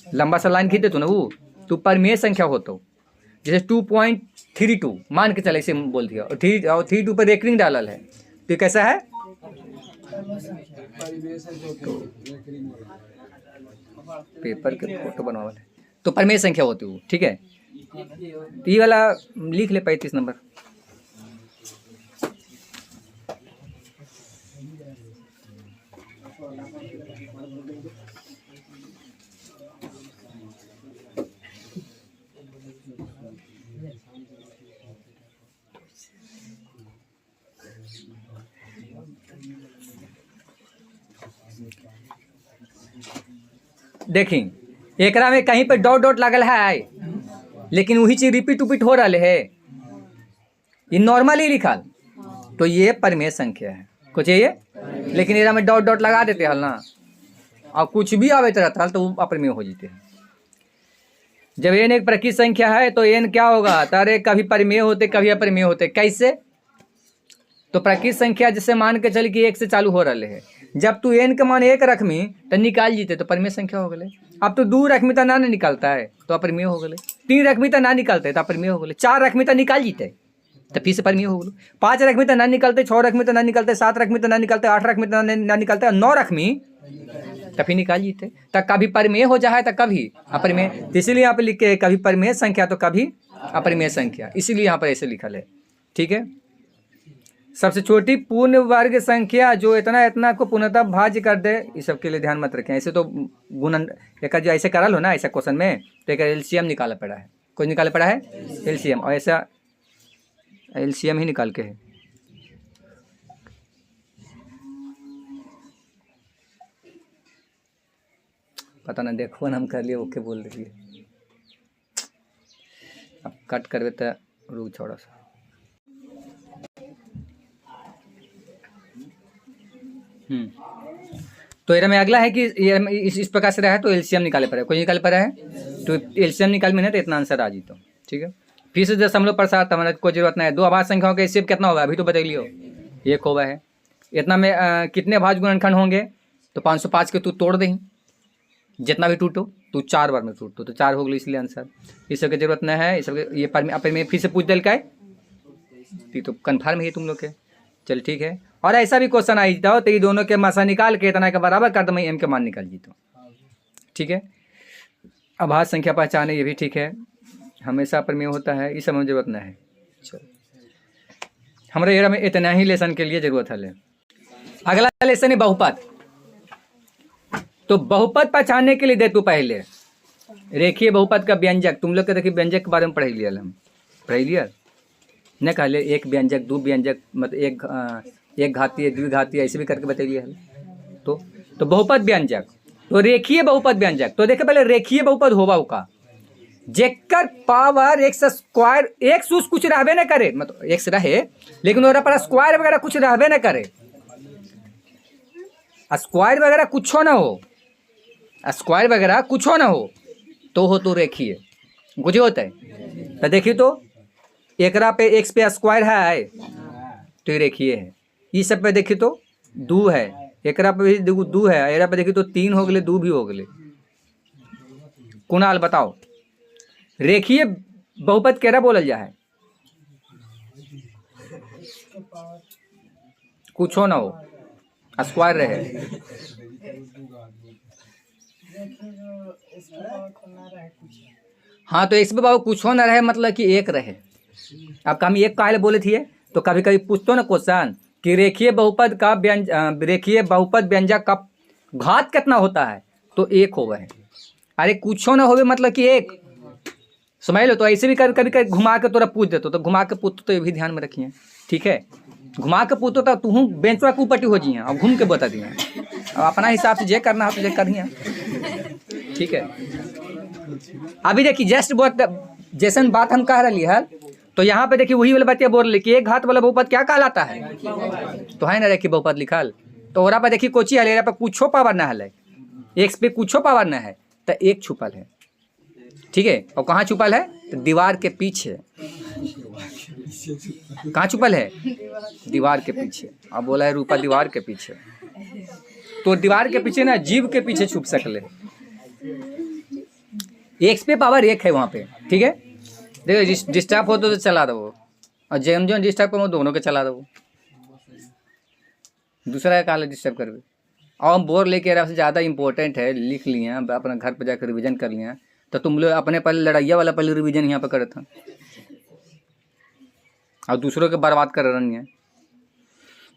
लंबा सा लाइन खींच दे तो ना वो तो परिमेय संख्या हो। तो जैसे 2.32 मान के चले, इसे बोल दिया, और 32 पर रेकरिंग डालल है, तो ये कैसा है पेपर के फोटो बनवावल है, तो परिमेय संख्या होती है। ठीक है, तो ये वाला लिख ले 35 नंबर। देखी एकरा में कहीं पे डॉट डॉट लागल है, लेकिन वही चीज रिपीट उपीट हो रहा है, ये नॉर्मली लिखल, तो ये परिमेय संख्या है कुछ ये। लेकिन एकरा में डॉट डॉट लगा देते हल ना, और कुछ भी आवे रहता हल तो वो अपरिमेय हो जाते हैं। जब n एक प्रकृत संख्या है तो n क्या होगा, तारे कभी परिमेय होते कभी अपरिमेय होते। कैसे, तो प्रकृत संख्या जैसे मान के चल कि 1 से चालू हो रहे है, जब तू n का मान 1 रखमी तो निकाल जीते तो परिमेय संख्या हो गए। अब तो 2 रखमी तो ना निकलता है तो अपरिमेय हो गए, 3 रखमी तो ना निकलते तो अपरिमेय हो गए, 4 रखमी तो निकाल जीते तो फिर से परिमेय हो गए, 5 रखमी तो ना निकलते, 6 रखमी तो ना निकलते, 7 रखमी तो ना निकलते, 8 रखमी तो ना निकलते, 9 रखमी कभी निकालिए थे, तब कभी परिमेय हो जाए तो कभी अपरिमेय, तो इसीलिए यहाँ पे लिखे कभी परिमेय संख्या तो कभी अपरिमेय संख्या, इसीलिए यहाँ पर ऐसे लिखल है। ठीक है, सबसे छोटी पूर्ण वर्ग संख्या जो इतना को पूर्णतः भाज्य कर दे, इस सब के लिए ध्यान मत रखें। ऐसे तो गुणन एक जो ऐसे करा लो ना ऐसा क्वेश्चन में, तो एक एलसीएम निकाला पड़ा है, कुछ निकाला पड़ा है एलसीएम, और ऐसा एलसीएम ही निकाल के है। पता ना, देखो ना हम कर लिए ओके बोल रही है, अब कट करवे तो रुक थोड़ा सा। तो ये में अगला है कि ये इस प्रकार से रहा है तो एलसीएम निकाले पड़ा है, कोई निकाले पड़ा है तो एलसीएम निकाल में ना तो इतना आंसर आ जी। तो ठीक है, फिर से 0.7 हमारा कोई जरूरत नहीं है। दो अभाज्य संख्याओं का एलसीएम कितना होगा अभी तो बता लियो, 1 होगा है। इतना में कितने भाज्य गुणनखंड होंगे, तो 505 के तू तोड़ दही, जितना भी टूटो तू 4 बार में टूटो तो 4 हो गई, इसलिए आंसर। इस सब की जरूरत नहीं है, इस सब ये पर में फिर से पूछ दिल का है तो कन्फर्म है तुम लोग के। चल ठीक है, और ऐसा भी क्वेश्चन आई जाओ तो ये दोनों के मासा निकाल के इतना के बराबर कर दो, मैं एम के मान निकाल जीतो। ठीक है, अभाज्य संख्या पहचाने ये भी ठीक है, हमेशा प्रमेय होता है, इस सब में जरूरत नहीं है। चलो हमारे एरिया में इतना ही लेसन के लिए जरूरत है। अगला लेसन है बहुपद। तो बहुपद पहचानने के लिए दे तू पहले रेखीय बहुपद का व्यंजक, तुम लोग के देखिए व्यंजक के बारे में पढ़ लिया, हम पढ़ लिया न कहले, एक व्यंजक दो व्यंजक मतलब एक घातीय द्विघातीय ऐसे भी करके बता लिया है। तो बहुपद व्यंजक, तो रेखीय बहुपद व्यंजक, तो देखे पहले रेखीय बहुपद होगा का जेकर पावर एक्स स्क्वायर, एक्स उस कुछ रहबे न करे, मतलब एक्स रहे लेकिन ओरा पर स्क्वायर वगैरह कुछ रहबे न करे, स्क्वायर वगैरह कुछ ना हो, स्क्वायर वगैरह कुछ ना हो तो रेखीय कुछ होता है। तो देखिए तो एकरा पे एक्स पे स्क्वायर है तो ये रेखीय है, इस सब पे देखिए तो 2 है, एकरा पे भी 2 है, एकरा पे देखिए तो 3 हो गए, 2 भी हो गए। कुणाल बताओ रेखीय बहुपद केरा बोलल जा है, कुछ हो ना हो स्क्वायर रहे। हाँ तो एक्स पे बाबू कुछ हो ना रहे मतलब कि एक रहे। अब हम एक काहे बोले थे, तो कभी कभी पूछतो ना क्वेश्चन कि रेखीय बहुपद का रेखीय बहुपद व्यंजक का घात कितना होता है, तो 1 होगा है। अरे कुछ हो ना होवे मतलब कि 1 समझ लो। तो ऐसे भी कभी कभी घुमा के तोरा पूछ देते, तो घुमा के पूछतो तो ये भी ध्यान में रखिए। ठीक है, घुमा के पूछो तो तू बेंचवा के ऊपर हो जिए और घूम के बता दिए, अब अपना हिसाब से जे करना हो तो जे करिए। ठीक है, अभी देखिए जस्ट जैसन बात हम कह रही है, तो यहाँ पे देखिए वही वाला बात बोल रही कि एक घात वाला बहुपद क्या कहलाता है, तो है ना रेखीय बहुपद लिखल। तो ओरा पर देखिए कोची है, पर कुछो पावर ना है, एक्स पे कुछो पावर ना है, तो 1 छुपल है। ठीक है, और कहाँ छुपल है, तो दीवार के पीछे। कहाँ छुपल है, दीवार के पीछे। अब बोला है रूपा दीवार के पीछे, तो दीवार के पीछे ना जीव के पीछे छुप सकले। एक्स पे पावर 1 है वहाँ पे। ठीक है, देखो डिस्टर्ब हो तो चला दो, और जेम जो डिस्टर्ब करो दोनों के चला दो, दूसरा का डिस्टर्ब करवे। और हम बोर लेके आपसे ज़्यादा इंपॉर्टेंट है, लिख लिए अपना घर पर जाकर रिविजन कर लिया, तो तुम लोग अपने पहले लड़ाइया वाला पहले रिविजन यहाँ पर करे था और दूसरों के बर्बाद कर रही है।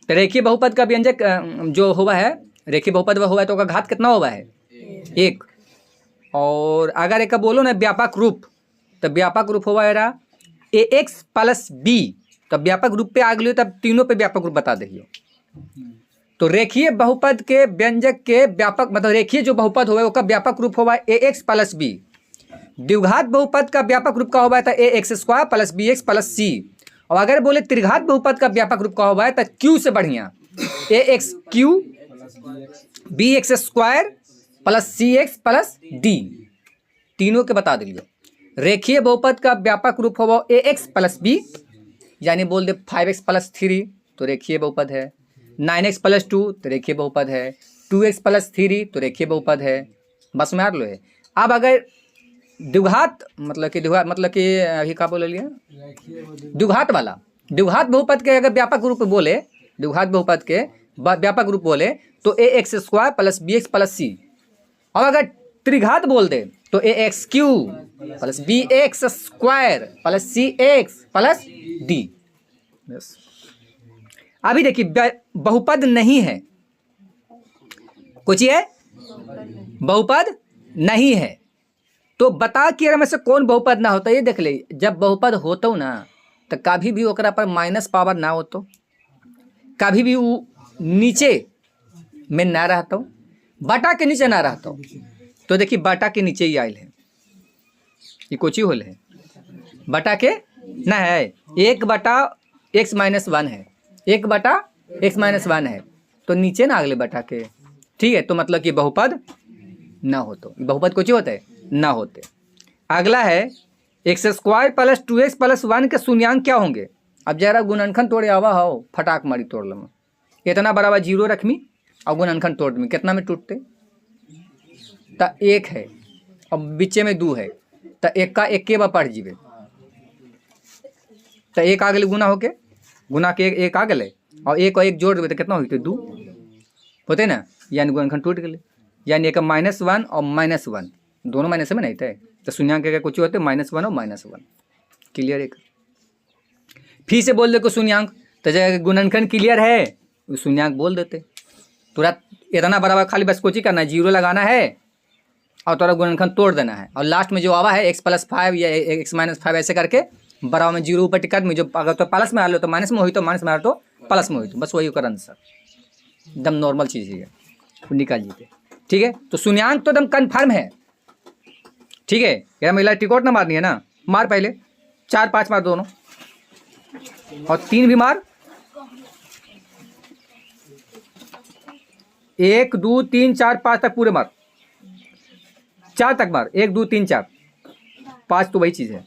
तो रेखीय बहुपद का व्यंजक जो हुआ है, रेखीय बहुपद हुआ है तो उसका घात कितना हुआ है, 1। और अगर एक बोलो ना व्यापक रूप, तो व्यापक रूप हुआ है ax + b, तो व्यापक रूप पे आ गई तब तीनों पे व्यापक रूप बता दियो। तो रेखीय बहुपद के व्यंजक के व्यापक मतलब रेखीय जो बहुपद हुआ है उसका व्यापक रूप हुआ है ax + b। द्विघात बहुपद का व्यापक रूप का हुआ था ax² + bx + c। और अगर बोले त्रिघात बहुपद का व्यापक रूप का हुआ है तो q से बढ़िया ax³ bx² + cx + d, तीनों के बता दिलियो। रेखीय बहुपद का व्यापक रूप होगा ax + b, यानी बोल दे 5x + 3 तो रेखीय बहुपद है, 9x + 2 तो रेखीय बहुपद है, 2x + 3 तो रेखीय बहुपद है। बस मार लो है। अब अगर द्विघात मतलब कि अभी क्या बोल लिया, द्विघात वाला द्विघात बहुपद के अगर व्यापक रूप बोले, द्विघात बहुपद के व्यापक रूप बोले तो ax² + bx + c, और अगर त्रिघात बोल दे तो a x cube plus b x square plus c x plus d. बस अभी देखिए बहुपद नहीं है, कुछ है बहुपद नहीं है, तो बता कि में से कौन बहुपद ना होता। ये देख ले, जब बहुपद होता ना तो कभी भी ओकरा पर माइनस पावर ना होता, कभी भी वो नीचे में ना रहता, बटा के नीचे ना रहता। तो देखिए बटा के नीचे ही आयल है, ये कोची होल है, बटा के ना है, 1/x-1 है, 1/x-1 है, तो नीचे ना अगले बटा के, ठीक है। तो मतलब कि बहुपद ना हो, तो बहुपद कुछ होते है ना होते। अगला है x² प्लस 2x प्लस 1 के शून्यांक क्या होंगे। अब जरा गुणनखंड तोड़े आवा हो, फटाक मारी तोड़ लो, इतना बराबर 0 रखमी और गुणनखंड तोड़ में कितना में टूटते, तो 1 है और बीचे में 2 है, तो 1 का 1 के बा पढ़ जीवे, तो 1 आ गए गुना होके, गुना के 1 आ गए और 1 और 1 जोड़ देवे तो कितना होते 2 होते ना, यानी गुणनखंड टूट गए। यानी एक -1 और -1 दोनों माइनस में नहीं थे, तो शून्यांक के कुछ होते -1 और -1। क्लियर है। फिर से बोल दे को शून्यांक, तो जगह गुणनखंड क्लियर है शून्यांक बोल देते तुरंत। इतना बराबर खाली बस कुछ ही करना है, 0 लगाना है और थोड़ा गुणनखंड तोड़ देना है, और लास्ट में जो आवा है x+5 या x-5 ऐसे करके बराबर में 0 ऊपर टिकट में, जो अगर तो प्लस में आ लो तो माइनस में हुई, तो माइनस में आ तो प्लस में हुई, तो बस वही कर आंसर, एकदम नॉर्मल चीज़ है, निकाल जीते। ठीक है, तो शून्यांक तो एकदम कन्फर्म है। ठीक है, यार महिला टिकट ना मारनी है ना, मार पहले 4-5 मार दोनों, और 3 भी मार, 1 2 3 4 5 तक पूरे मार, 4 तक मार, 1 2 3 4 5 तो वही चीज़ है,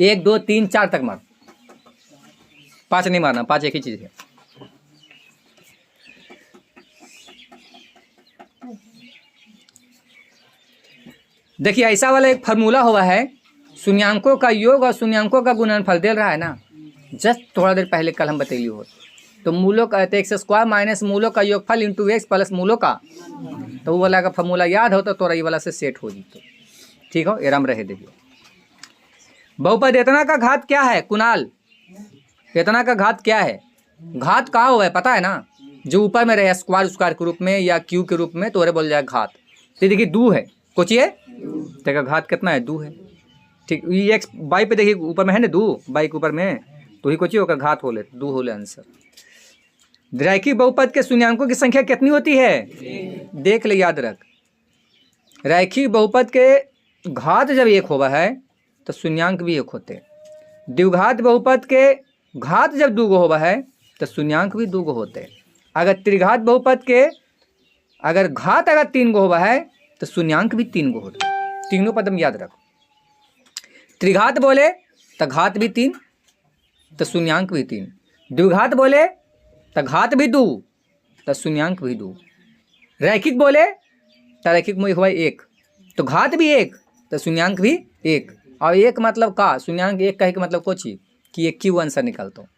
1 2 3 4 तक मार, 5 नहीं मारना, 5 एक ही चीज़ है। देखिए ऐसा वाला एक फार्मूला हुआ है, शून्यांकों का योग और शून्यांकों का गुणनफल दे रहा है ना, जस्ट थोड़ा देर पहले कल हम बतैली हो, तो मूलों का x² माइनस मूलों का योगफल इंटू x प्लस मूलों का, तो वो वाला का फार्मूला याद हो तो थोड़ा ये वाला से सेट हो जीतो। ठीक हो, एराम रहे। देखिए बहुपद इतना का घात क्या है कुणाल, इतना का घात क्या है, घात कहाँ हुआ है पता है ना, जो ऊपर में रहे स्क्वायर के रूप में या क्यू के रूप में, तो बोल जाए घात। तो देखिए 2 है, कुछ है तो घात कितना है 2 है। ठीक, ये x बाई पे देखिए ऊपर में है ना 2, बाई के ऊपर में, तो ही कुछ होगा घात हो ले 2 हो ले आंसर। रैखिक बहुपद के शून्यांकों की संख्या कितनी होती है, देख ले याद रख, रैखिक बहुपद के घात जब 1 होगा है तो शून्यांक भी 1 होते, द्विघात बहुपद के घात जब 2 होगा है तो शून्यांक भी 2 होते। अगर त्रिघात बहुपद के अगर घात अगर 3 होगा है तो शून्यांक भी 3 होते, तीनों पद याद रख। त्रिघात बोले तो घात भी 3 तो शून्यांक भी 3, द्विघात बोले तो घात भी 2 तो शून्यांक भी 2, रैखिक बोले तो रैखिक में हुआ 1 तो घात भी 1 तो शून्यांक भी 1, और 1 मतलब का शून्यांक 1 कहे के मतलब कोची कि 1 की आंसर निकालता हूँ,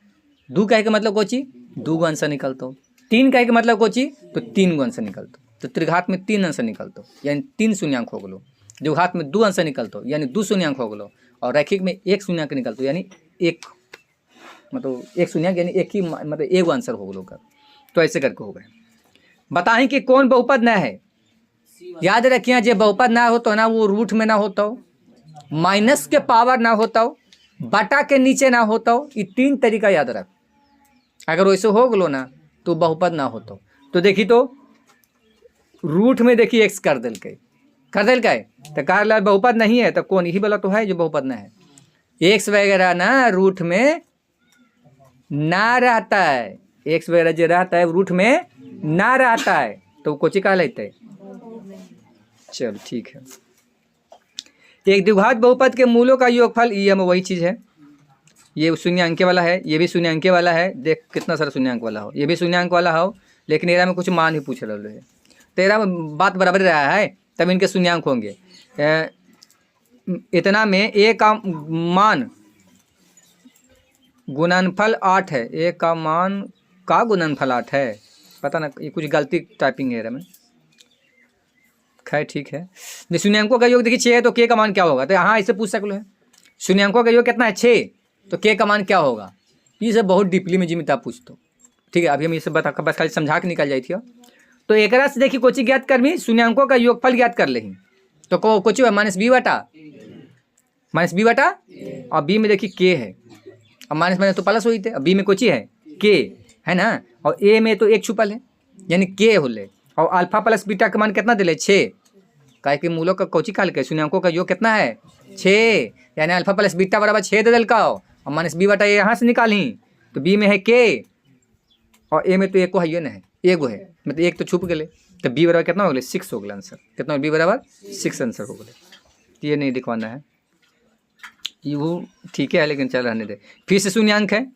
2 कहे के मतलब कोची 2 आंसर निकालता हूँ, 3 कहे के मतलब कोची तो 3 आंसर निकालता हूँ। तो त्रिघात में 3 आंसर निकालता हूँ यानी 3 शून्यांक हो गलो, द्विघात में 2 आंसर निकालता हूँ यानी 2 शून्यांक हो गलो, और रैखिक में 1 शून्यांक निकालता हूँ यानी 1 मतलब 1 शून्यांक यानी 1 ही मतलब 1 आंसर हो गलो का। तो ऐसे करके हो गए। बताएं कि कौन बहुपद न है, याद रखिए जो बहुपद ना हो तो ना वो रूट में ना होता हो, माइनस के पावर ना होता हो, बटा के नीचे ना होता हो, ये 3 तरीका याद रख। अगर वैसे हो गलो ना तो बहुपद ना होता। तो देखी तो रूट में देखिए x कर दिल के तो कार बहुपद नहीं है, तो कौन यही वाला तो है जो बहुपद ना है, x वगैरह ना रूट में ना रहता है, x वगैरह जो रहता है रूट में ना रहता है तो कोची का लेते है। चलो ठीक है, एक द्विघात बहुपद के मूलों का योगफल ये में वही चीज़ है, ये शून्यांक वाला है, ये भी शून्यांक वाला है, देख कितना सारा शून्यांक वाला हो, ये भी शून्यांक वाला हो, लेकिन एरा में कुछ मान ही पूछ रहे है, तेरा बात बराबर रहा है तब इनके शून्यांक होंगे। इतना में a का मान गुणनफल 8 है, a का मान का गुणनफल 8 है, पता ना ये कुछ गलती टाइपिंग है में। खैर ठीक है। शून्यांकों का योग देखिए 6 है तो के का मान क्या होगा, तो हाँ ऐसे पूछ सकते हैं। शून्यांकों का योग कितना है 6, तो के का मान क्या होगा। ये सब बहुत डीपली में जिम्मेदार पूछते हो, ठीक है। अभी हम ये सब बता बस खाली समझा के निकल जाई थी। तो एक से देखिए कोची ज्ञात कर भी शून्यांकों का योगफल ज्ञात कर ले, तो कोची है -b बटा और बी में देखिए के है, और माइनस माइनस तो प्लस हुई थे, अब बी में कोची है के है ना, और ए में तो एक छुपल है यानी के होले, और अल्फा प्लस बीटा का मान कितना दिले 6, काहे कि मूलों का कोची काल के शून्यांकों का योग कितना है 6, यानी अल्फा प्लस बीटा बराबर 6 दे दिल का, और -b बटा ए यहाँ से निकाली, तो बी में है के और ए में तो एक को है ना है, एगो है मतलब एक तो छुप गए, तो बी बराबर कितना हो गया 6 हो गया आंसर। कितना बी बराबर 6 आंसर हो गया। ये नहीं दिखवाना है, वो ठीक है लेकिन चल रहने दे। फिर से शून्यांक है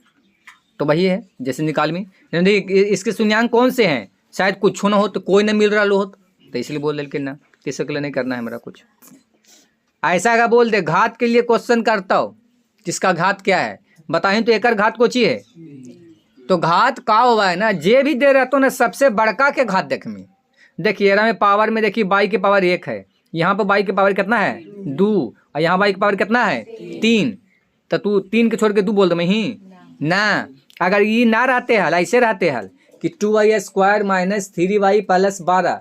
तो वही है जैसे निकाल में, इसके शून्यांक कौन से हैं, शायद कुछ ना हो तो कोई ना मिल रहा लो हो, तो इसलिए बोल दे कि ना किसी के लिए नहीं करना है मेरा कुछ। ऐसा का बोल दे घात के लिए क्वेश्चन करता हो, जिसका घात क्या है बताएं, तो एक घात कोची है, तो घात का हुआ है ना जे भी दे रहा तो ना सबसे बड़का के घात देख में। देखिए में पावर में देखिए बाई की पावर 1 है, यहाँ पर बाई की पावर कितना है 2, और यहाँ बाई की पावर कितना है 3, तो तू 3 के छोड़ के 2 बोल दो मैं ही ना। अगर ये ना रहते हल ऐसे रहते हल कि 2y² - 3y + 12,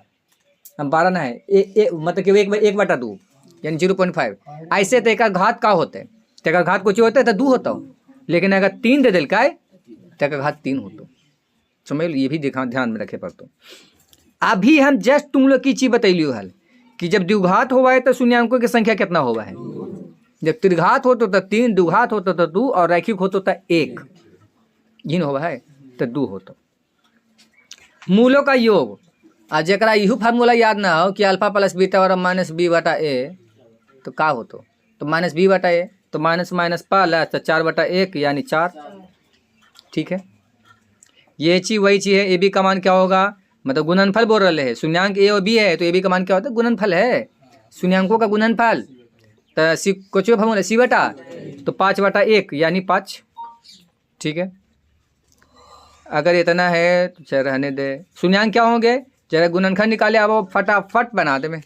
12 ना है मतलब कि 1/2 यानी 0.5, ऐसे तो एक घात का होते, तो एक घात कुछ होता है तो 2 होता हो, लेकिन अगर 3 दे दिल का तो एक घात 3 होता। समझ लो, ये भी ध्यान में रखे पड़तो। अभी हम जस्ट तुम लोग की चीज बतैलियो हल कि जब द्विघात हुआ है तो शून्यांकों की संख्या कितना हुआ है, जब त्रिघात हो तो 3, द्विघात हो तो 2, और रैखिक हो तो 1, जिन हुआ है तो 2 हो। तो मूलों का योग आ जरा यू फार्मूला याद ना हो कि अल्फा प्लस बीटा और -b बटा ए, तो का हो तो -b बटा ए, तो माइनस माइनस प्लस तो 4/1 यानी 4, ठीक है। ये चीज वही चीज है, ए बी का मान क्या होगा, मतलब गुणनफल बोल रहे हैं, शून्यांक ए और बी है तो ए बी का मान क्या होता है गुणनफल है, शून्यांकों का गुणनफल, तो सी कुछ फॉर्मूला सी बटा तो 5/1 यानी 5, ठीक है। अगर इतना है तो चल रहने दे। शून्यांक क्या होंगे, जरा गुणनखंड निकाले अब फटाफट बना दे में,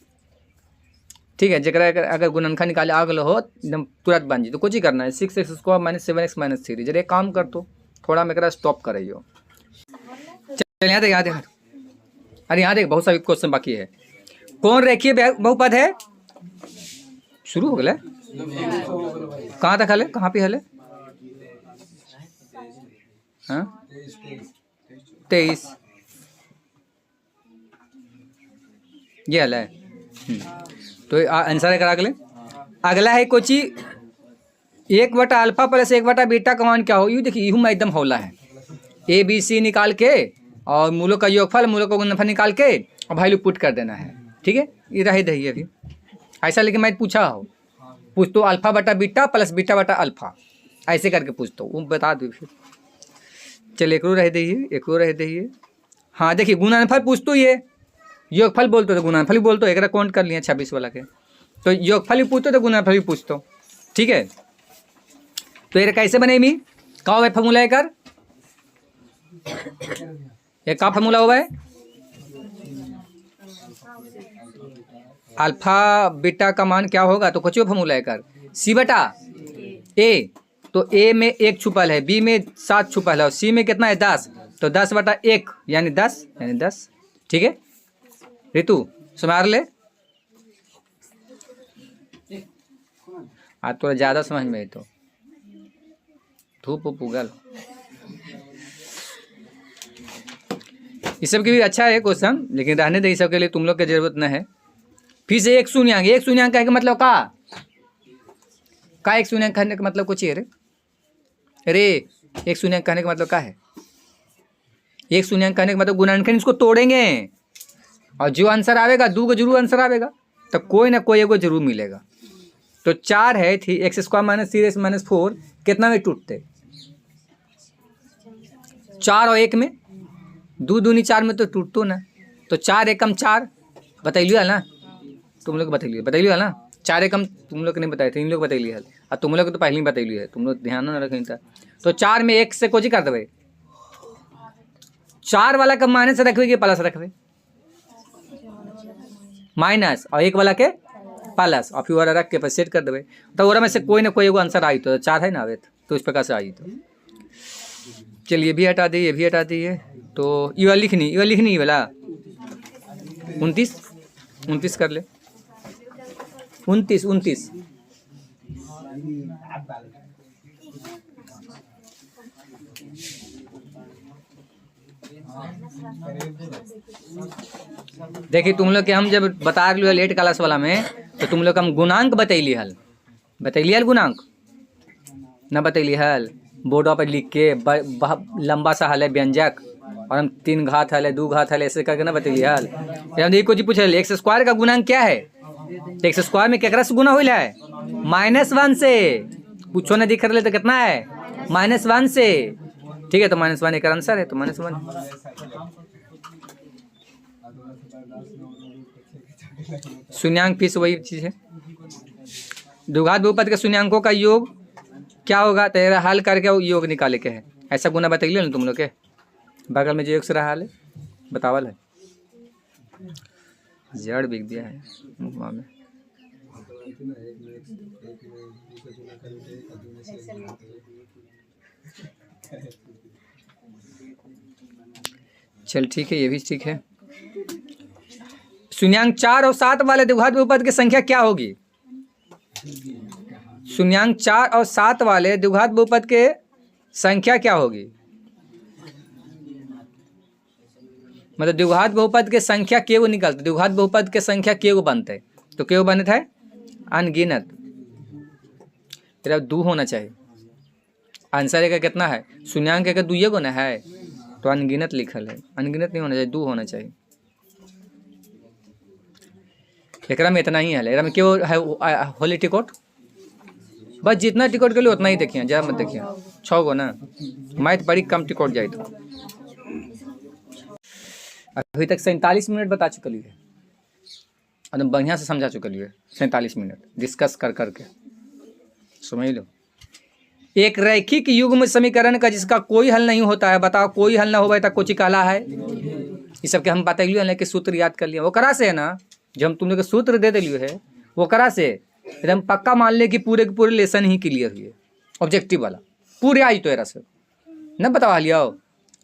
ठीक है। जरा अगर गुणनखंड निकाले आगल हो एकदम तुरंत बन जी, तो कुछ ही करना है 6x² - 7x - 3। जरा एक काम कर तो थोड़ा मेरा स्टॉप करियो। चल यहाँ देख यहाँ देख, अरे यहाँ देख बहुत सारे क्वेश्चन बाकी है। कौन रेखीय बहुपद है, शुरू हो गया कहाँ तक हले, कहाँ पे हले, हाँ 23 ये हला है। तो आंसर है करा अगला है कोची 1/α + 1/β का मान क्या हो, यूँ देखिए यूँ में एकदम हौला है, ABC निकाल के और मूलों का योगफल मूलों का गुणनफल निकाल के और वैल्यू पुट कर देना है, ठीक है। ये रही दही अभी ऐसा, लेकिन मैं पूछा हो पूछ तो अल्फा बटा बीटा प्लस बीटा बटा अल्फा ऐसे करके पूछता हूँ, वो बता दो फिर। चल एक रह दीजिए। हाँ देखिए गुणनफल पूछतो, ये योगफल बोलते तो गुणनफल भी बोलते, एक काउंट कर लिया 26 वाला के, तो योगफल भी पूछते तो गुणनफल भी पूछतो, ठीक है। तो ये कैसे बने मी का हुआ फॉर्मूला है कर, ये का फॉर्मूला हुआ है, अल्फा बीटा का मान क्या होगा, तो कुछ फॉर्मूला है कर C बटा A, तो A में 1 छुपल है, B में 7 छुपल है और C में कितना है 10, तो 10/1 यानी 10, ठीक है। ऋतु सुमार ले, आज थोड़ा ज़्यादा समझ में है तो धूप उगल। इस सब के भी अच्छा है क्वेश्चन, लेकिन रहने दे, इस सब के लिए तुम लोग की जरूरत न है। फिर से एक शून्यांक कहने का मतलब का एक शून्यांक कहने का मतलब कुछ है रे एक शून्यांक कहने का मतलब क्या है, एक शून्यांक कहने का मतलब गुणनखंड इसको तोड़ेंगे और जो आंसर आवेगा 2 को जरूर आंसर आवेगा, तो कोई ना कोई एगो जरूर मिलेगा। तो 4 है थी x² - 3x - 4 कितना में टूटते, 4 और 1 में, 2 दूनी 4 में तो टूटतो ना, तो 4 एकम 4 बतैलियो है ना, तुम लोग बतैलियो है ना, 4 एकम तुम लोग नहीं बताए थे, इन लोग बतैली है, और तुम लोग तो पहले ही बतैली है, तुम लोग ध्यान ना रखें था। तो 4 में 1 से कोची कर देवे, 4 वाला का माइनस रखबे कि प्लस रखबे? माइनस, और 1 वाला के प्लस, और फिर रख के सेट कर देवे। तो ओरा में से कोई ना कोई एगो आंसर आई, तो 4 है ना आवे, तो इस प्रकार से आई। तो चलिए ये भी हटा दिए, ये भी हटा दिए। तो ये वाला लिखनी, ये वाला लिखनी, ये वाला 29 कर ले, 29। देखिए तुम लोग के हम जब बता रहे लेट क्लास वाला में, तो तुम लोग हम गुणांक बतैली हल गुणांक ना बतैली हल, बोर्ड पर लिख के लंबा सा हल है व्यंजक, और हम 3 घात हल है, 2 घात हल, ऐसे करके ना बतैली हल। हम देखिए कुछ पूछे एक्स स्क्वायर का गुणांक क्या है, तो एक्स स्क्वायर में केकरा से गुना हुई है? -1 से। पूछो ना दिख रहे तो कितना है? -1 से। ठीक है, तो -1 एक आंसर है, तो -1। शून्यांक फिर से वही चीज है, द्विघात बहुपद के शून्यांकों का योग क्या होगा? तेरा हल करके योग निकाले के है, ऐसा गुना बताइए ना तुम लोग के। बगल में जो x रहा है बतावल है, जड़ बिक दिया है मुखमा में। चल ठीक है, ये भी ठीक है। शून्यांक 4 और 7 वाले द्विघात बहुपद की संख्या क्या होगी? शून्यांक 4 और 7 वाले द्विघात बहुपद के संख्या क्या होगी? मतलब द्विघात बहुपद के संख्या केगो निकलते, द्विघात बहुपद के संख्या केगो बनते, तो केगो बनते है अनगिनत। तेरा 2 होना चाहिए, आंसर एक कितना है? शून्यांक एक 2 गो ना है, तो अनगिनत लिखल है, अनगिनत नहीं होना चाहिए, 2 होना चाहिए। एकरा में इतना ही है, एकरा में क्यों है होली टिकट, बस जितना टिकट के लिए उतना ही देखिए, ज़्यादा मत देखिए। 6 गो ना, मैथ बड़ी कम टिकट जाए। तो अभी तक 47 मिनट बता चुकली है, एकदम बढ़िया से समझा चुकली है। 47 मिनट डिस्कस कर करके समझ लो। एक रैखिक युग्म समीकरण का जिसका कोई हल नहीं होता है, बताओ कोई हल ना हो तो कोची काला है। ये सब के हम बताइए ना कि सूत्र याद कर लिया, वो करा से है ना, जब हम तुम लोग सूत्र दे दिए है वो करा से एकदम पक्का मान ले कि पूरे के पूरे लेसन ही क्लियर हुए, ऑब्जेक्टिव वाला पूरे आई तो एरा से न बतावा लिया।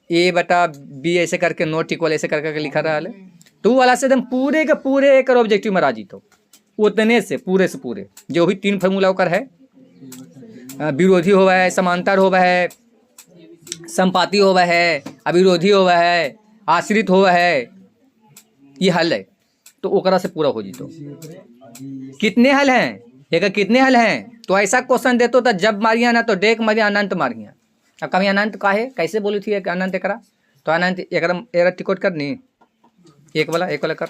A/B ऐसे करके नोट इक्वल ऐसे करके लिखा रहा है, तो वाला से एकदम पूरे के पूरे एक ऑब्जेक्टिव में राजी। तो उतने से पूरे जो भी 3 फार्मूला ओकर है, विरोधी होवा है, समांतर होवा है, संपाती होवा है, अविरोधी होवा है, आश्रित होवा है, ये हल है। तो ओकरा से पूरा हो जी। तो कितने हल हैं, एक कितने हल हैं? तो ऐसा क्वेश्चन देते तो जब मारिया ना तो डेक मारिया, अनंत मारिया। अब कभी अनंत का है, कैसे बोली थी एक अनंत करा, तो अनंत एक टिकट करनी, एक वाला कर।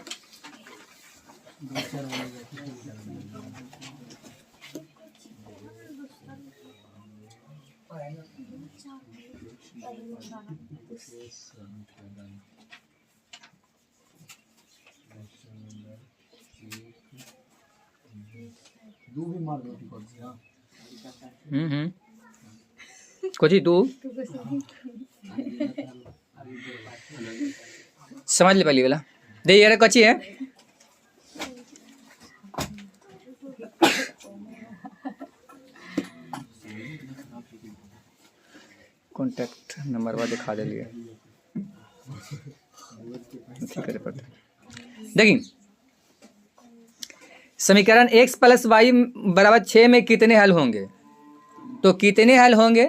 कुछ ही तू समझ ले पहली वाला दे यार कच्ची है। कॉन्टैक्ट नंबर वाला दिखा दे लिए, देखिए समीकरण x + y = 6 में कितने हल होंगे? तो कितने हल होंगे,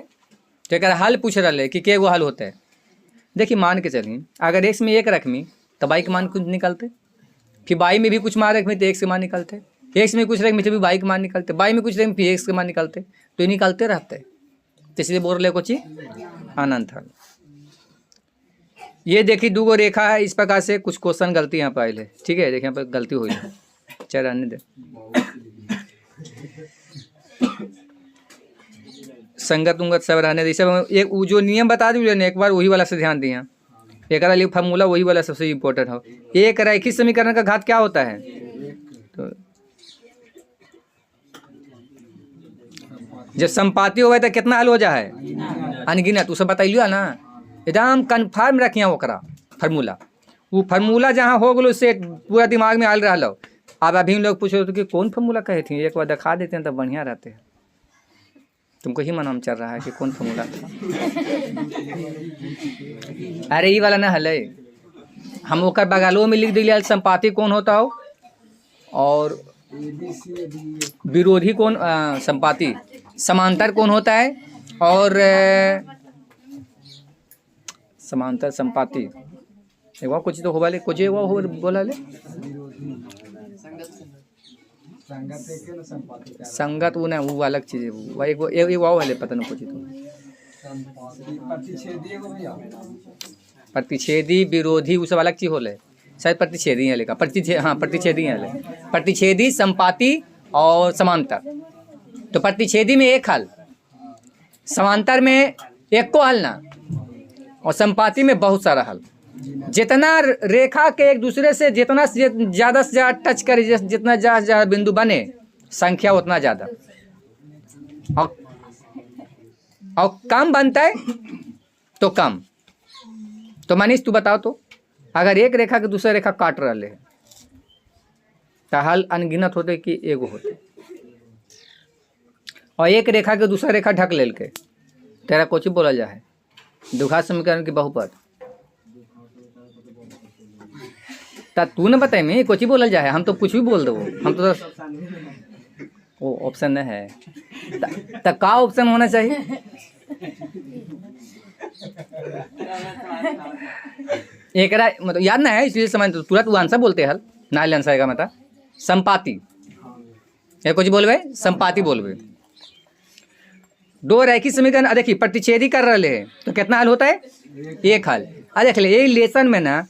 तो अगर हल पूछ रहा है कि क्या वो हल होता है। देखिए मान के चलिए अगर x में 1 रखमी तो y के मान कुछ निकलते, फिर y में भी कुछ मान रखमी तो x के मान निकलते, x में कुछ रखमी तो भी y के मान निकलते, y में कुछ रखमी फिर x के मान निकलते, तो ये निकलते रहते। तो इसलिए बोल रहे कुछ अनंत हल। ये देखिए 2 गो रेखा है, इस प्रकार से कुछ क्वेश्चन गलती यहाँ पर आए है। ठीक है, देखिए यहाँ पर गलती हुई है, चल रहने दे, संगत उंगत सब रहने दे। सब एक जो नियम बता दिए ना एक बार, वही वाला से ध्यान दिया। एक लिए फार्मूला वही वाला सबसे इम्पोर्टेंट हो। एक रैखिक समीकरण का घात क्या होता है? तो जब संपाती हो तो कितना हल हो जाए? अनगिनत। उसे बताइए ना, एकदम कन्फर्म रखिए ओकरा फार्मूला। वो फार्मूला जहाँ हो गलो सेट पूरा दिमाग में आल रहा हो। अब अभी लोग पूछो तो कि कौन फार्मूला कहे थी, एक बार दिखा देते हैं तो बढ़िया रहते हैं। तुमको ही मनाम चल रहा है कि कौन फार्मूला था। अरे ये वाला ना हले, हम ओकर बगलों में लिख दिलिए संपाति कौन होता हो और विरोधी कौन, संपाति समांतर कौन होता है और समांतर संपाति एक बार कुछ तो होगा ले, कुछ वो हो बोला ले संगत वो ना वो अलग चीज है, वो एक वो वाले पता नहीं कुछ तो प्रतिच्छेदी विरोधी वो सब अलग चीज होले, शायद प्रतिच्छेदी है लेका प्रतिच्छेदी है प्रतिच्छेदी संपाति और समांतर। तो प्रतिच्छेदी में एक हल, समांतर में एक को हल ना, और संपाति में बहुत सारा हल। जितना रेखा के एक दूसरे से जितना ज़्यादा से ज़्यादा टच करे, जितना ज़्यादा बिंदु बने संख्या उतना ज़्यादा, और कम बनता है तो कम। तो मनीष तू बताओ तो, अगर एक रेखा के दूसरा रेखा काट रहे है तो हल अनगिनत होते कि एगो होते, और एक रेखा के दूसरा रेखा ढक लेल के तेरा कोची बोला जाए द्विघात समीकरण की बहुपद। ता तू न बताए मैं कोची बोला जाए, हम तो कुछ भी बोल दो, हम तो वो ऑप्शन नहीं है। ता का ऑप्शन होना चाहिए? एक मतलब याद ना है इसलिए समझ, तो तुरंत वो आंसर बोलते हल ना आंसर का मतलब संपाति या कुछ बोलबे संपाति बोलबे। दो रैखिक समीकरण देखिए प्रतिच्छेदी कर रहे हैं तो कितना हल होता है? एक हल। देख ले ये लेसन में ना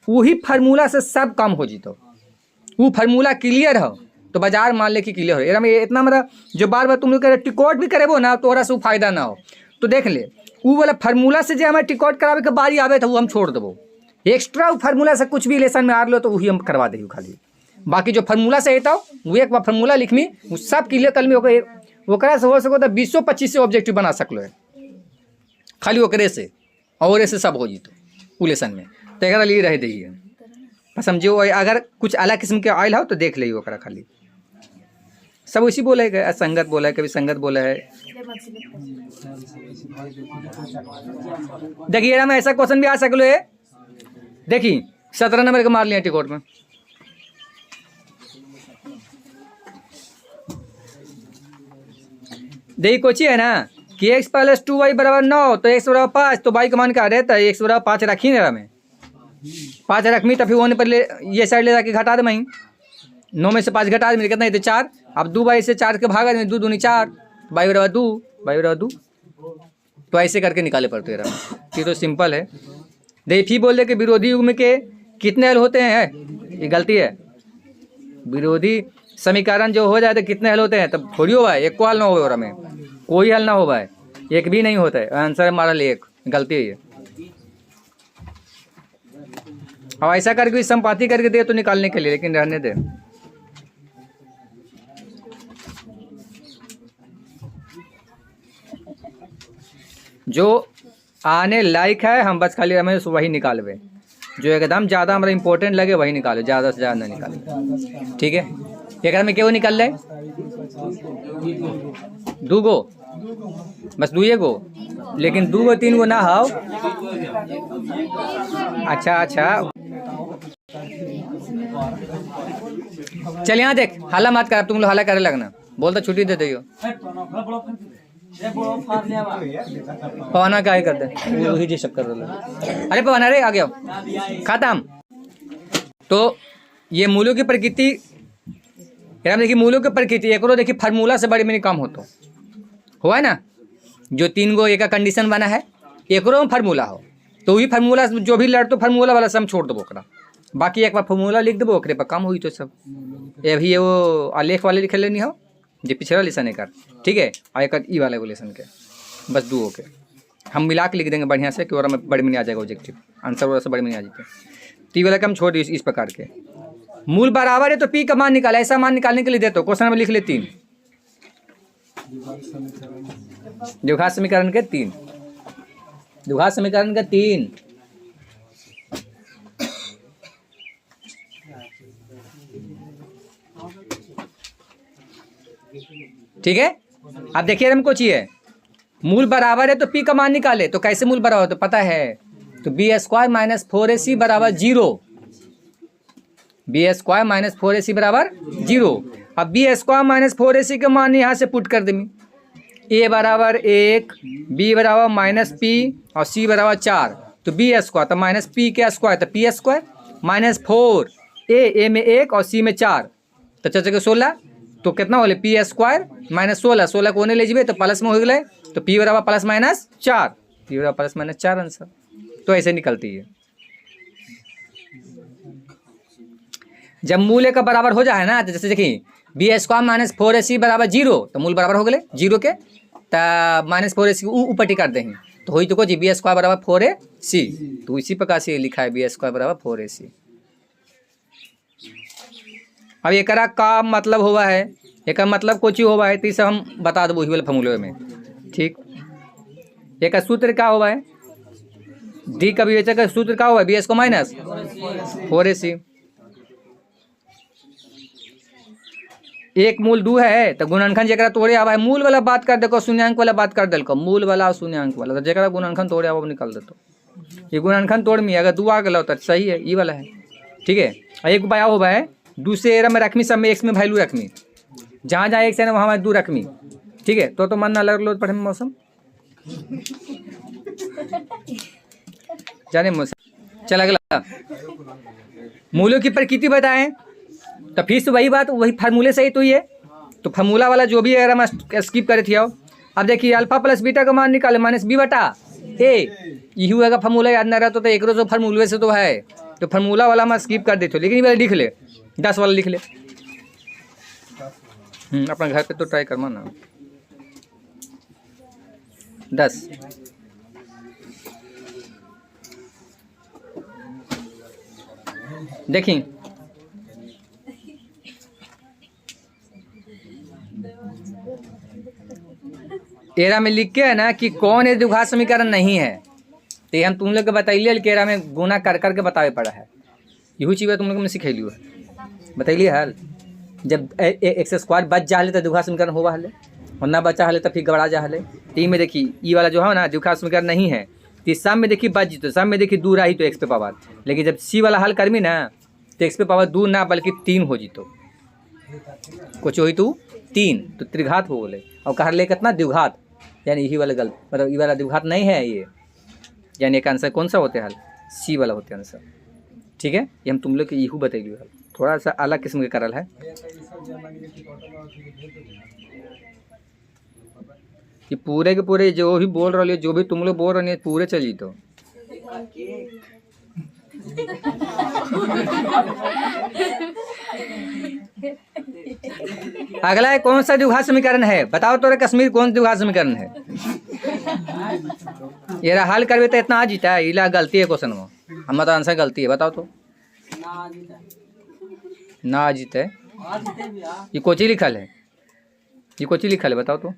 वही फार्मूला से सब काम हो जीतो, वो फार्मूला क्लियर हो तो बाजार मान ले कि क्लियर हो। ये इतना मतलब जो बार बार तुम लोग कह टिकट भी करेबो ना तोरा से फायदा ना हो, तो देख ले वो वाला फार्मूला से जो हमें टिकट करावे के बारी आवे था वो हम छोड़ देवो, एक्स्ट्रा फार्मूला से कुछ भी लेसन में आ लो तो वही हम करवा दे खाली। बाकी जो फार्मूला से आता वो एक बार फार्मूला लिखमी वो सब क्लियर कल में ओकरा से हो सको तो 20-25 से ऑब्जेक्टिव बना सकलो है खाली ओकरे से, और ऐसे सब हो जीतो वो लेसन में। तो एक लिए रह दी समझियो, अगर कुछ अलग किस्म के आयल हो तो देख ली ओकरा खाली सब उसी बोले है, असंगत बोला है, कभी संगत बोला है। देखिए में ऐसा क्वेश्चन भी आ सकलो है, देखिए 17 नंबर का मार लिया टिकट में, देखिए कोची है ना कि x + 2y = 9 तो x = 5 तो y का मान क्या रहता है? x = 5 रखी ना में 5 रखमी तो फिर होने पर ले ये साइड ले जाके घटा दे मैं 9 में से 5 घटा दे मेरे कितना है 4। अब 2y से 4 के भागा में 2 दूनी 4 y = 2 y = 2 तो ऐसे करके निकाले पड़ते रहा। ये तो सिंपल है। देखिए बोल दे कि विरोधी युग्म के कितने हल होते हैं, ये गलती है। विरोधी समीकरण जो हो जाए तो कितने हल होते हैं, तब थोड़ी हो भाई एक को हल ना हो में कोई हल ना हो भाई, एक भी नहीं होता है। आंसर हमारा एक गलती है ये। अब ऐसा करके संपाति करके दे तो निकालने के लिए, लेकिन रहने दे। जो आने लायक है हम बस खाली हमें वही निकालवे, जो एकदम ज़्यादा हमारा इंपॉर्टेंट लगे वही निकालो, ज़्यादा से ज़्यादा ना निकालो। ठीक है, एक में क्यों निकाल रहे? 2 गो बस 2 गो, लेकिन 2 गो 3 गो ना हो। अच्छा चल यहाँ देख, हल्ला मत कर, तुम लोग हल्ला करे लगना, बोल तो छुट्टी दे दियो। पवना क्या करते वही जी सब कर रहे। अरे पवना रे आ गया खत्म। तो ये मूलों की प्रकृति, देखिए मूलों की प्रकृति एक देखिए फार्मूला से बड़ी मेरी काम होता हुआ है ना, जो 3 गो एक कंडीशन बना है एक में फार्मूला हो तो वही फार्मूला जो भी लड़ तो फार्मूला वाला सब छोड़ देवो ओकरा, बाकी एक बार फार्मूला लिख देवो ओकरे पर काम हुई तो सब। ये भी वो आलेख वाले लिख लेनी हो जो पिछड़ा लेसन एक, ठीक है, और एक ई वाले लेसन के बस 2 के हम मिला के लिख देंगे बढ़िया से कि और में बड़ी में आ जाएगा ऑब्जेक्टिव आंसर, और से बड़ी में आ जाते हैं। तो वाला का हम छोड़ दिए इस प्रकार के। मूल बराबर है तो पी का मान निकाला, ऐसा मान निकालने के लिए देते हो क्वेश्चन में लिख ले 3 द्विघात समीकरण के 3 द्विघात समीकरण का 3। ठीक है, अब देखिए हमको चाहिए मूल बराबर है तो पी का मान निकाले, तो कैसे मूल बराबर तो पता है, तो बी स्क्वायर माइनस 4ac बराबर 0, बी स्क्वायर माइनस 4ac बराबर 0। अब बी स्क्वायर माइनस 4ac का मान यहाँ से पुट कर देंगे, ए बराबर 1, बी बराबर माइनस पी और सी बराबर 4, तो बी स्क्वायर तो माइनस पी के स्क्वायर तो पी स्क्वायर माइनस 4, ए में 1 और सी में 4 तो चाचा के 16, तो कितना हो गया पी स्क्वायर माइनस 16 को ले जीवे तो प्लस में हो गए, तो पी बराबर प्लस माइनस 4, पी बराबर प्लस माइनस 4 आंसर। तो ऐसे निकलती है। जब मूल का बराबर हो जाए ना, तो जैसे देखिए बी स्क्वायर माइनस 4ac बराबर 0, तो मूल बराबर हो गए 0 के, तो माइनस 4ac ऊपर टिका देंगे, तो हुई तो को जी बी स्क्वायर बराबर 4ac, तो इसी प्रकार से लिखा है बी स्क्वायर बराबर 4ac। अब एक का मतलब हुआ है, एक मतलब कुछ हुआ है, तो इसे हम बता दो वही वाले फॉर्मूले में। ठीक, एक सूत्र क्या हुआ है, डी का विवेचक का सूत्र क्या हुआ है, बी स्क्वायर माइनस 4ac, एक मूल 2 है तो गुणनखंड जरा तोड़े आवा है, मूल वाला बात कर देखो, शून्यांक वाला बात कर दिल को, मूल वाला और शून्यांक वाला, तो जरा गुणनखंड तोड़े आवा निकाल दे, तो ये गुणनखंड तोड़ में अगर 2 आ गया तो सही है, ये वाला है। ठीक है, एक बाया हुआ है दूसरे एरा में रखमी, सब में एक्स में वैल्यू रखमी, जहाँ जहाँ एक है वहाँ 2 रखमी। ठीक है, तो मन ना लग लो पढ़े में मौसम जाने मौसम। चल अगला, मूलों की प्रकृति बताएं, तो फिर से वही बात, वही फार्मूले से ही तो ये, तो फार्मूला वाला जो भी है हम स्किप करे थे। अब देखिए अल्फा प्लस बीटा का मान निकाले माइनस बी बटा ए, यही हुआ फार्मूला याद ना रहता तो एक रोज फार्मूले से तो है, तो फार्मूला वाला हम स्किप कर देते, लेकिन ये वाला लिख ले, 10 वाला लिख ले। अपना घर पे तो ट्राई कर ना 10। देखिए एरा में लिख के है ना कि कौन है द्विघात समीकरण नहीं है, तो ये हम तुम लोग के बताइए कि एरा में गुना कर करके बतावे पड़ा है, यही चीज़ तुम लोग ने सिखैली है, बताइए हल। जब एक्स स्क्वायर बच जा तो द्विघात समीकरण होगा हले, और ना बचा हले तो फिर गबड़ा जा हले। टी में देखिए ई वाला जो है ना द्विघात समीकरण नहीं है, तो शाम में देखिए बच जीतो, शाम में देखिए 2 रही तो एक्स पे पावर, लेकिन जब सी वाला हल करमी ना तो एक्स पे पावर 2 ना बल्कि 3 हो जीतो, कुछ हो तो 3 तो त्रिघात हो गए, और कहा ले कितना द्विघात, यानी यही वाला गलत, मतलब ये वाला द्विघात नहीं है ये, यानी एक आंसर कौन सा होते हल, सी वाला होते आंसर। ठीक है, ये हम तुम लोग के यहू बताइए हल, थोड़ा सा अलग किस्म के करल है। ये पूरे के पूरे जो भी बोल रहे जो भी तुम लोग बोल रहे पूरे चली तो अगला है कौन सा द्विघात समीकरण है, बताओ तो कश्मीर कौन द्विघात समीकरण है, ये हल करवे तो इतना आ जीता है, इला गलती है क्वेश्चन में, हम तो आंसर गलती है, बताओ तो ना आ जीते, ये कोची लिखल है, ये कोची लिखल है बताओ तो,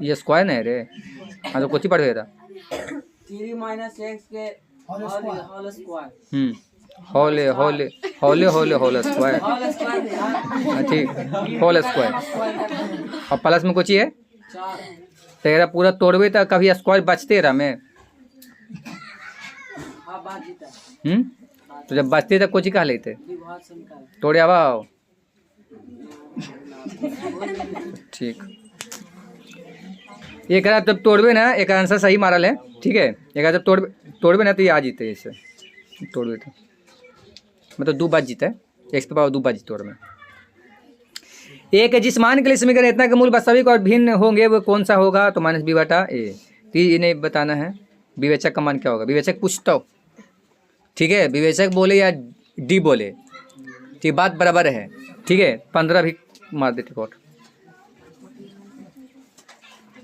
ये स्क्वायर नहीं रे, हाँ तो कोची पढ़े था, होले होले होले होले होल स्क्वायर, ठीक होल स्क्वायर, और प्लस में कुछ है तेरा पूरा तोड़वे तो कभी स्क्वायर बचते रहा में, तो जब बचते तो कुछ कहा लेते तोड़े आवा। ठीक, एक जब तोड़वे ना एक आंसर सही मारल है, ठीक है, एक जब तोड़वे ना तो ये आ जीते, इससे तोड़वे तो मतलब 2 बार जीता है, एक्स पे पावर 2 बार जीते तोड़ में। एक जिस मान के लिए समीकरण इतना के मूल वास्तविक और भिन्न होंगे वो कौन सा होगा, तो माइनस बी बटा ए, तो इन्हें बताना है विवेचक का मान क्या होगा, विवेचक पूछता हो, ठीक है, विवेचक बोले या डी बोले, ठीक बात बराबर है। ठीक है, 15 भी मार दे टिकट,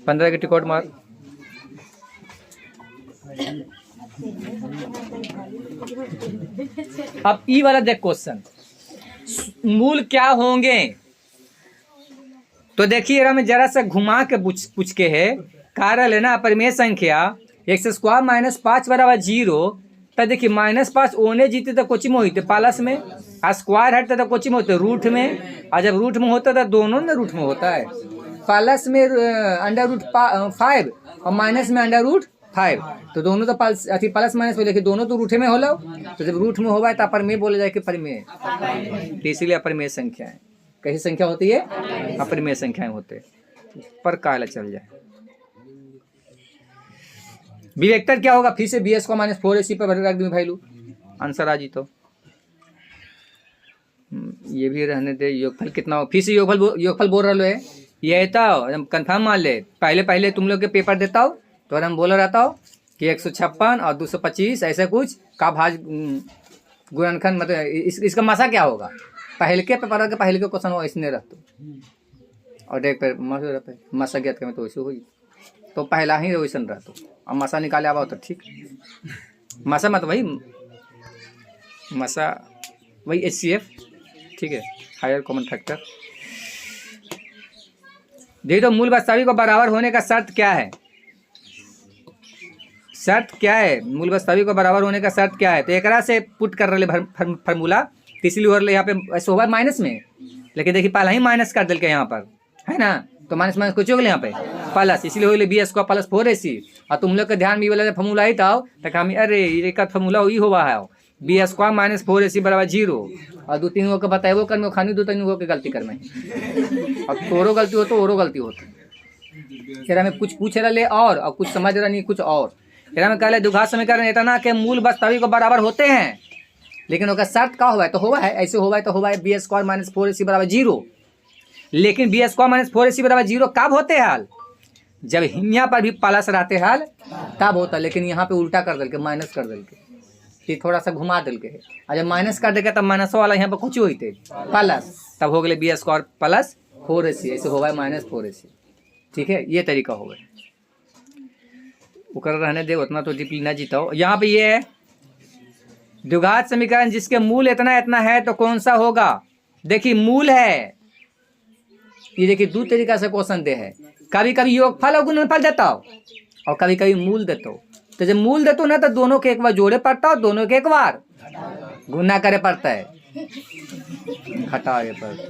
15 की टिकट मार। अब ई वाला देख क्वेश्चन, मूल क्या होंगे, तो देखिए हम जरा सा घुमा के पूछ के है कारण है ना अपरिमेय संख्या एक्स स्क्वायर माइनस 5 बराबर 0। तो देखिए -5 ओने जीते तो कोची में होते प्लस में, आ स्क्वायर हटते तो कोची में होते रूट में, और जब रूट में होता तो दोनों ना रूट में होता है, प्लस में √5 और माइनस में √5, तो दोनों तो अथी प्लस माइनस में, देखिए दोनों तो रूठे में होला, तो जब रूट में होगा तो अपरिमेय बोले जाए कि परिमेय, तो इसीलिए अपरिमेय संख्या है। कैसी संख्या होती है? अपरिमेय संख्याएं होते पर काला चल जाए। बी वेक्टर क्या होगा? फिर से bs को -4ac पर रख दूं भाई लू, आंसर आ जी। तो ये भी रहने दे। योगफल कितना हो? फिर से योगफल बोल रहा है ये था, हम कंफर्म मान ले। पहले तुम लोग के पेपर देता हो तो हम बोला रहता हो कि 156 और 225 ऐसे कुछ का भाज गुणनखंड, मतलब इसका मसा क्या होगा? पहले के पेपर के पहले के क्वेश्चन हो इसने रहते और देख पर मसा ज्ञात करें तो वैसे हुई, तो पहला ही वैसन रहता और मसा निकाले आवा तो ठीक। मसा मत वही मसा वही HCF, ठीक है, हायर कॉमन फैक्टर। देखिए तो मूल वास्तविक को बराबर होने का शर्त क्या है? शर्त क्या है? मूल वास्तविक को बराबर होने का शर्त क्या है? तो एक से पुट कर रहे फार्मूला, इसलिए हो रहा यहाँ पे ऐसे होगा माइनस में, लेकिन देखिए पहला ही माइनस कर दिल के यहाँ पर है ना, तो माइनस माइनस कुछ हो गया यहाँ पे प्लस, इसलिए हो गया bs को प्लस 4ac। और तुम लोग के ध्यान में वाला फार्मूला ही था तक हम अरे ये का फार्मूला वही हुआ है bs को -4ac बराबर 0 और 2-3 गो के बताएबो कर में खानी 2-3 गो के गलती कर में, अब तोरो गलती हो तो औरो गलती होती। फिर हमें कुछ पूछ रहा ले और कुछ समझ रहा नहीं कुछ और। फिर हमें कहले द्विघात समीकरण इतना के मूल वास्तविक को बराबर होते हैं, लेकिन उसका शर्त का हुआ है? तो हुआ है ऐसे हुआ है, तो हुआ है bs को -4ac बराबर 0। लेकिन bs को -4ac बराबर 0 कब होते हाल? जब यहाँ पर भी प्लस रहते हाल तब होता, लेकिन यहाँ पे उल्टा कर दल के माइनस कर दल के, फिर थोड़ा सा घुमा दल के, और जब माइनस कर देगा तब माइनस वाला यहाँ पर कुछ होते प्लस, तब हो गए bs को +4ac, ऐसे होगा -4ac। ठीक है, ये तरीका हो गया। वो कर रहने दे, उतना तो डीपली ना जीताओ। यहाँ पे ये है द्विघात समीकरण जिसके मूल इतना इतना है तो कौन सा होगा? देखिए मूल है, ये देखिए दो तरीका से क्वेश्चन दे है, कभी कभी योगफल और गुणनफल देता हो और कभी कभी मूल देता हो। तो जब मूल देता हो ना तो दोनों के एक बार जोड़े पड़ता हो, दोनों के एक बार गुना करे पड़ता है, घटाए पड़ता।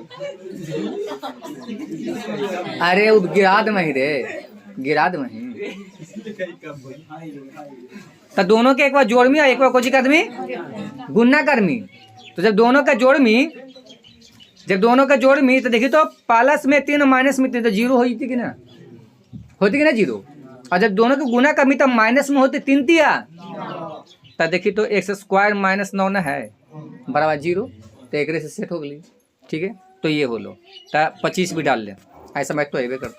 अरे वो गिराद में ही रे, गिराद में ही तो दोनों के एक बार जोड़मी और एक बार कोची करमी गुना करमी। तो जब दोनों का जोड़मी तो देखिए तो प्लस में 3 माइनस में 3 तो 0 होती कि ना, होती कि ना 0। और जब दोनों को गुना करमी तो माइनस में होते 3 तिया, तो देखिए तो x² -9 ना है बराबर 0, तो एक से सेट हो गई। ठीक है, तो ये बोलो तो 25 भी डाल ले, ऐसा मैं तो कर